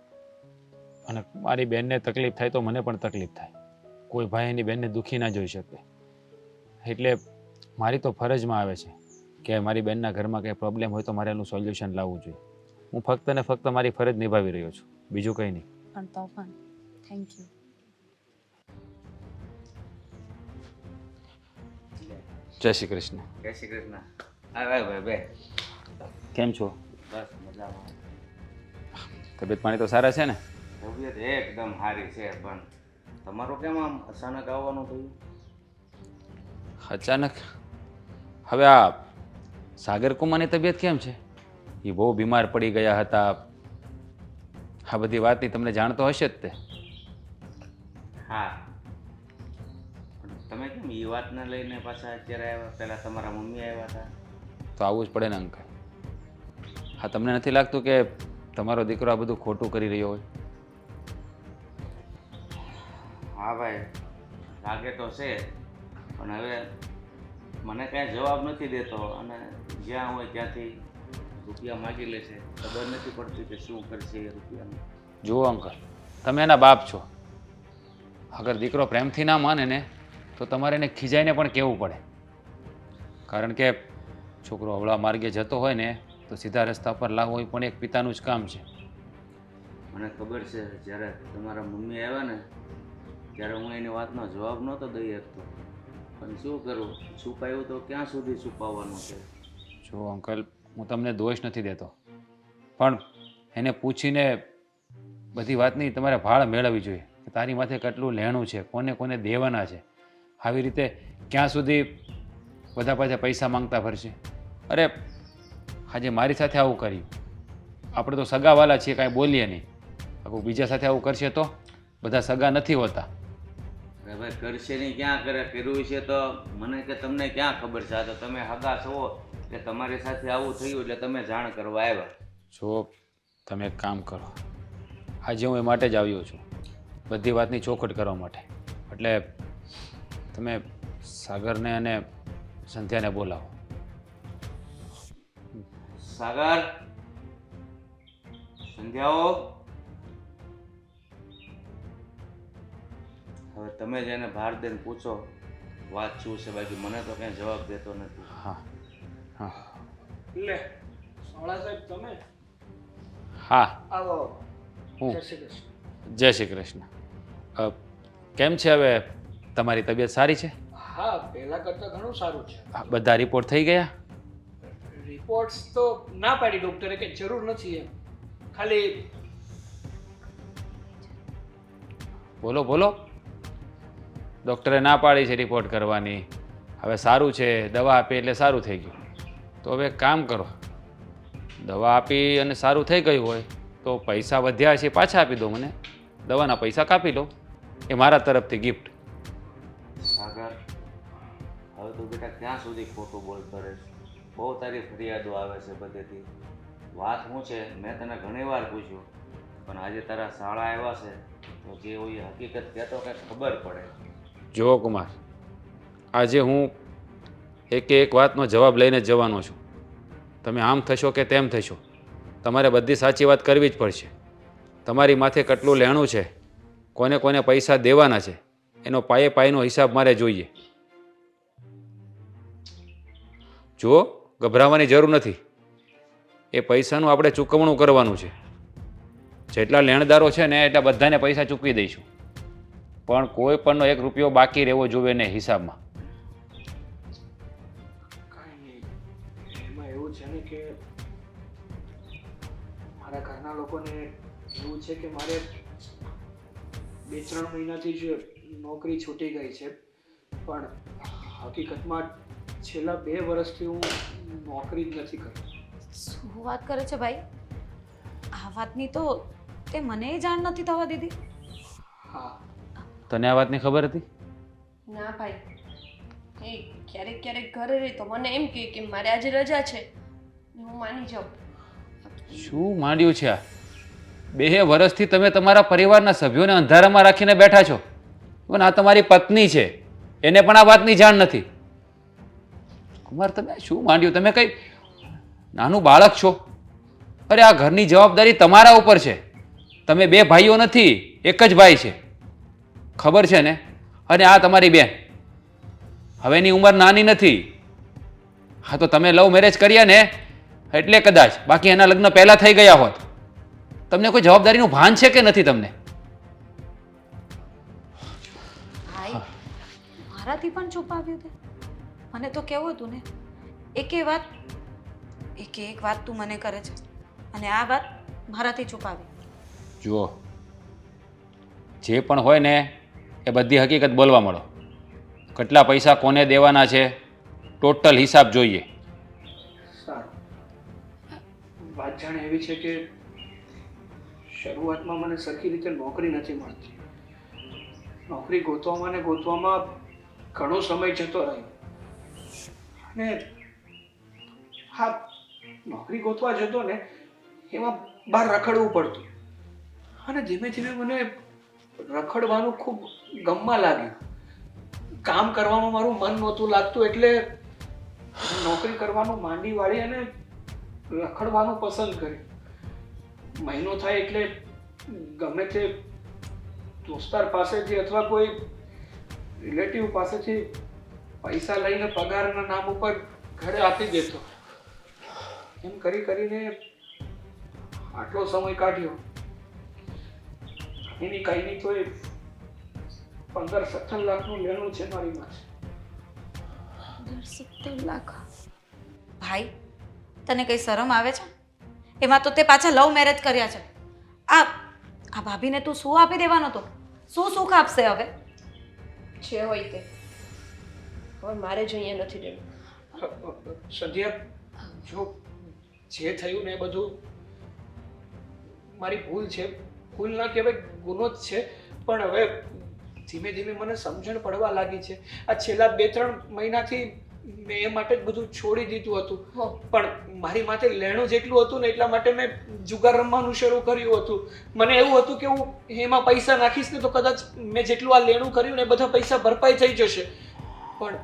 અને મારી બેનને તકલીફ થાય તો મને પણ તકલીફ થાય. કોઈ ભાઈ એની બેનને દુઃખી ના જોઈ શકે. એટલે મારી તો ફરજમાં આવે છે કે મારી બેનના ઘરમાં કંઈ પ્રોબ્લેમ હોય તો મારે એનું સોલ્યુશન લાવવું જોઈએ. હું ફક્ત ને ફક્ત મારી ફરજ નિભાવી રહ્યો છું, બીજું કંઈ નહીં. પણ તો પણ થેન્ક યુ. જય શ્રી કૃષ્ણ. જય શ્રી કૃષ્ણ. આવે ભાઈ બે. કેમ છો? બસ મજામાં. તબિયત પાણી તો સારા છે ને? તબિયત એકદમ સારી છે, પણ તમારું કેમ આમ અચાનક આવવાનું થયું? અચાનક? હવે આ સાગર કુમારની તબિયત કેમ છે? એ બહુ બીમાર પડી ગયા હતા. આ બધી વાતની તમને જાણ તો હશે જ તે. હા, પણ તમે કેમ એ વાતને લઈને પાછા અત્યારે આવ્યા? પહેલાં તમારા મમ્મી આવ્યા હતા. તો આવવું જ પડે ને અંકલ. હા, તમને નથી લાગતું કે તમારો દીકરો આ બધું ખોટું કરી રહ્યો હોય? હા ભાઈ, લાગે તો છે, પણ હવે મને કાંઈ જવાબ નથી દેતો અને જ્યાં હોય ત્યાંથી રૂપિયા માગી લે છે. ખબર નથી પડતી કે શું કરશે એ રૂપિયાનું. જુઓ અંકલ, તમે એના બાપ છો. અગર દીકરો પ્રેમથી ના માને ને તો તમારે એને ખીજાઈને પણ કહેવું પડે. કારણ કે છોકરો અવળા માર્ગે જતો હોય ને તો સીધા રસ્તા પર લાવવો એ પણ એક પિતાનું જ કામ છે. મને ખબર છે, જ્યારે તમારા મમ્મી આવ્યા ને ત્યારે હું એની વાતનો જવાબ નહોતો દઈ શકતો, પણ શું કરું, છુપાયું તો ક્યાં સુધી છુપાવવાનું છે. જો અંકલ, હું તમને દોષ નથી દેતો, પણ એને પૂછીને બધી વાતની તમારે ભાળ મેળવવી જોઈએ કે તારી માથે કેટલું લેણું છે, કોને કોને દેવાના છે. આવી રીતે ક્યાં સુધી બધા પાસે પૈસા માંગતા ફરશે? અરે આજે મારી સાથે આવું કર્યું, આપણે તો સગાવાલા છીએ, કાંઈ બોલીએ નહીં. આખું બીજા સાથે આવું કરશે તો? બધા સગા નથી હોતા. અરે ભાઈ, કરશે નહીં ક્યાં કરે, કર્યું છે તો મને કે તમને ક્યાં ખબર છે? આ તો તમે હગા છો કે તમારી સાથે આવું થયું એટલે તમે જાણ કરવા આવ્યા. જો તમે એક કામ કરો, આજે હું એ માટે જ આવ્યો છું, બધી વાતની ચોખવટ કરવા માટે. એટલે તમે સાગરને અને સંધ્યાને બોલાવો. સાગર, સંધ્યાઓ, હવે તમે જ એને બહાર દઈને પૂછો વાત શું છે. બાકી મને તો કંઈ જવાબ દેતો નથી. હા હા લે સોળા સાહેબ તમે હા. આવો. હું જય શ્રી કૃષ્ણ. જય શ્રી કૃષ્ણ. કેમ છે હવે? તમારી તબિયત સારી છે? હા, પહેલા કરતાં ઘણું સારું છે. બધા રિપોર્ટ થઈ ગયા? રિપોર્ટ્સ તો ના પાડી ડૉક્ટરે કે જરૂર નથી એમ. ખાલી બોલો બોલો. ડૉક્ટરે ના પાડી છે રિપોર્ટ કરવાની. હવે સારું છે, દવા આપી એટલે સારું થઈ ગયું. તો હવે એક કામ કરો, દવા આપી અને સારું થઈ ગયું હોય તો પૈસા વધ્યા છે પાછા આપી દો મને. દવાના પૈસા કાપી લો, એ મારા તરફથી ગિફ્ટ. સાગર, હવે તો બેટા ક્યાં સુધી ખોટું બોલતો રહીશ? બહુ તારી ફરિયાદો આવે છે બધેથી. વાત શું છે, મેં તને ઘણી વાર પૂછ્યું, પણ આજે તારા શાળા આવ્યા છે તો જે હોય એ હકીકત કહેતો કંઈક ખબર પડે. જુઓ કુમાર, આજે હું એકે એક વાતનો જવાબ લઈને જ જવાનો છું. તમે આમ થશો કે તેમ થશો, તમારે બધી સાચી વાત કરવી જ પડશે. તમારી માથે કેટલું લેણું છે, કોને કોને પૈસા દેવાના છે, એનો પાયે પાયનો હિસાબ મારે જોઈએ. જુઓ, ગભરાવાની જરૂર નથી. એ પૈસાનું આપણે ચૂકવણું કરવાનું છે. જેટલા લેણદારો છે ને એટલા બધાને પૈસા ચૂકવી દઈશું, પણ કોઈ પણનો 1 રૂપિયો બાકી રહેવો જોઈએ નહીં હિસાબમાં. કાંઈ નહીં, એમાં એવું છે ને કે મારા ઘરના લોકોને એવું છે કે મારે 2-3 મહિનાથી જ નોકરી છૂટી ગઈ છે, પણ હકીકતમાં છેલ્લા 2 વર્ષથી હું નોકરી જ નથી કરતો. શું વાત કરે છે ભાઈ? આ વાતની તો તે મને જાણ નથી થવા દીધી. હા, તને આ વાતની ખબર હતી? ના ભાઈ, એ ક્યારેક ક્યારેક ઘરે રહી તો મને એમ કહે કે મારે આજે રજા છે ને હું માની જાઉં. શું માંડ્યું છે આ? 2 વર્ષથી તમે તમારા પરિવારના સભ્યોને અંધારામાં રાખીને બેઠા છો, પણ આ તમારી પત્ની છે, એને પણ આ વાતની જાણ નથી. કુમાર, તમે શું માંડ્યું? તમે કઈ નાનું બાળક છો? અરે આ ઘરની જવાબદારી તમારા ઉપર છે. તમે 2 ભાઈઓ નથી, એક જ ભાઈ છે, ખબર છે ને? અને આ તમારી બેન, હવે એની ઉંમર નાની નથી. હા, તો તમે લવ મેરેજ કર્યા ને એટલે કદાચ, બાકી એના લગ્ન પહેલા થઈ ગયા હોત. તમને કોઈ જવાબદારીનું ભાન છે કે નથી તમને? ભાઈ, મારાથી પણ છુપાવ્યું તે? મને તો કેવું હતું ને, એકે એક વાત તું મને કરે છે અને આ વાત મારાથી છુપાવી. જુઓ, જે પણ હોય ને એ બધી હકીકત બોલવા મળો. કેટલા પૈસા કોને દેવાના છે, ટોટલ હિસાબ જોઈએ. સારું. વાત જાણે એવી છે કે શરૂઆતમાં મને સરખી રીતે નોકરી નથી મળતી. નોકરી ગોતવામાં ને ગોતવામાં ઘણો સમય જતો રહ્યો, અને હા, નોકરી ગોતવા જતો ને એમાં બહાર રખડવું પડતું, અને ધીમે ધીમે મને રખડવાનું ખૂબ ગમવા લાગ્યું. કામ કરવામાં મારું મન નહોતું લાગતું, એટલે નોકરી કરવાનું માંડી વાળી અને રખડવાનું પસંદ કર્યું. મહિનો થાય એટલે ગમે તે દોસ્તાર પાસેથી અથવા કોઈ રિલેટિવ પાસેથી પૈસા લઈને પગારના નામ ઉપર ઘરે આપી દેતો. એમ કરી કરીને આટલો સમય કાઢ્યો. એની કઈ નહીં તો 15-17 લાખનું લેણું છે મારી પાસે. 17 લાખ? ભાઈ, તને કઈ શરમ આવે છે? એમાં તો તે પાછા લવ મેરેજ કર્યા છે. આ ભાભીને તું શું આપી દેવાનો તો? શું સુખ આપશે હવે? જે હોય તે, હવે મારે જ અહીંયા નથી રહેવું. સંધ્યા, જો જે થયું ને એ બધું મારી ભૂલ છે. ભૂલ ના કહેવાય, ગુનો જ છે. પણ હવે ધીમે ધીમે મને સમજણ પડવા લાગી છે. આ છેલ્લા 2-3 મહિનાથી મેં એ માટે જ બધું છોડી દીધું હતું, પણ મારી માથે લેણું જેટલું હતું ને એટલા માટે મેં જુગાર રમવાનું શરૂ કર્યું હતું. મને એવું હતું કે હું એમાં પૈસા નાખીશ ને તો કદાચ મેં જેટલું આ લેણું કર્યું ને એ બધા પૈસા ભરપાઈ થઈ જશે, પણ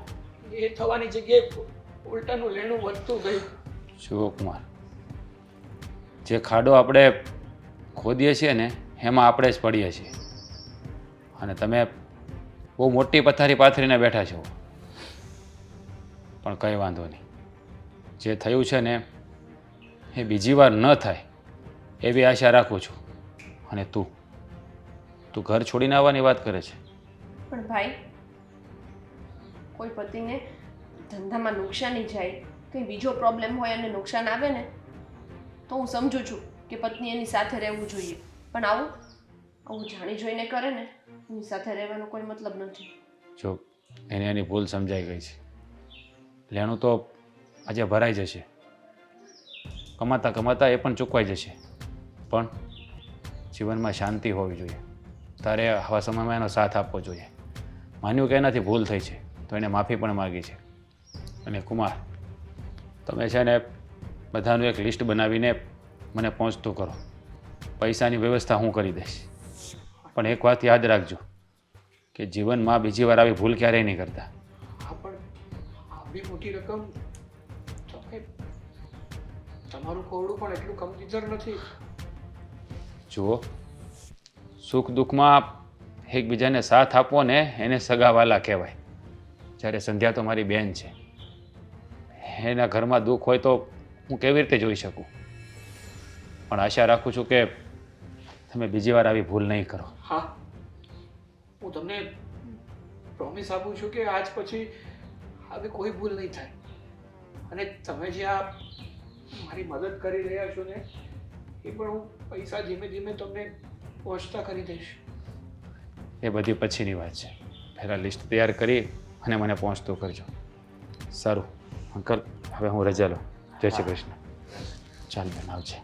એ થવાની જગ્યાએ ઉલટાનું લેણું વધતું ગયું. જુઓ કુમાર, જે ખાડો આપણે ખોદીએ છીએ ને એમાં આપણે જ પડીએ છીએ, અને તમે બહુ મોટી પથારી પાથરીને બેઠા છો. પણ કંઈ વાંધો નહીં, જે થયું છે ને એ બીજી વાર ન થાય એવી આશા રાખું છું. અને તું ઘર છોડીને આવવાની વાત કરે છે? પણ ભાઈ, કોઈ પતિને ધંધામાં નુકસાની જાય, કંઈ બીજો પ્રોબ્લેમ હોય અને નુકસાન આવે ને તો હું સમજુ છું કે પત્ની એની સાથે રહેવું જોઈએ, પણ આવું જાણી જોઈને કરે ને એની સાથે રહેવાનો કોઈ મતલબ નથી. જો એને એની ભૂલ સમજાઈ ગઈ છે. લેણું તો આજે ભરાઈ જશે, કમાતા કમાતા એ પણ ચૂકવાઈ જશે, પણ જીવનમાં શાંતિ હોવી જોઈએ. તારે આવા સમયમાં એનો સાથ આપવો જોઈએ. માન્યું કે એનાથી ભૂલ થઈ છે તો એને માફી પણ માગી છે. અને કુમાર, તમે છે ને બધાનું એક લિસ્ટ બનાવીને મને પહોંચતું કરો. પૈસાની વ્યવસ્થા હું કરી દઈશ, પણ એક વાત યાદ રાખજો કે જીવનમાં બીજી વાર આવી ભૂલ ક્યારેય નહીં કરતા. હા, પણ આવી મોટી રકમ તો કંઈ તમારું ખોરડું પણ એટલું કમતીતર નથી. જુઓ, સુખ દુઃખમાં એકબીજાને સાથ આપવો ને એને સગાવાલા કહેવાય. જ્યારે સંધ્યા તો મારી બહેન છે, એના ઘરમાં દુઃખ હોય તો હું કેવી રીતે જોઈ શકું? પણ આશા રાખું છું કે તમે બીજી વાર આવી ભૂલ નહીં કરો. હા, હું તમને પ્રોમિસ આપું છું કે આજ પછી આવી કોઈ ભૂલ નહીં થાય. અને તમે જે આ મારી મદદ કરી રહ્યા છો ને એ પણ હું પૈસા ધીમે ધીમે તમને પહોંચતા કરી દઈશ. એ બધી પછીની વાત છે. પહેલાં લિસ્ટ તૈયાર કરી અને મને પહોંચતું કરજો. સારું અંકલ, હવે હું રજા લઉં. જય શ્રી કૃષ્ણ. ચાલ બેન, આવજે.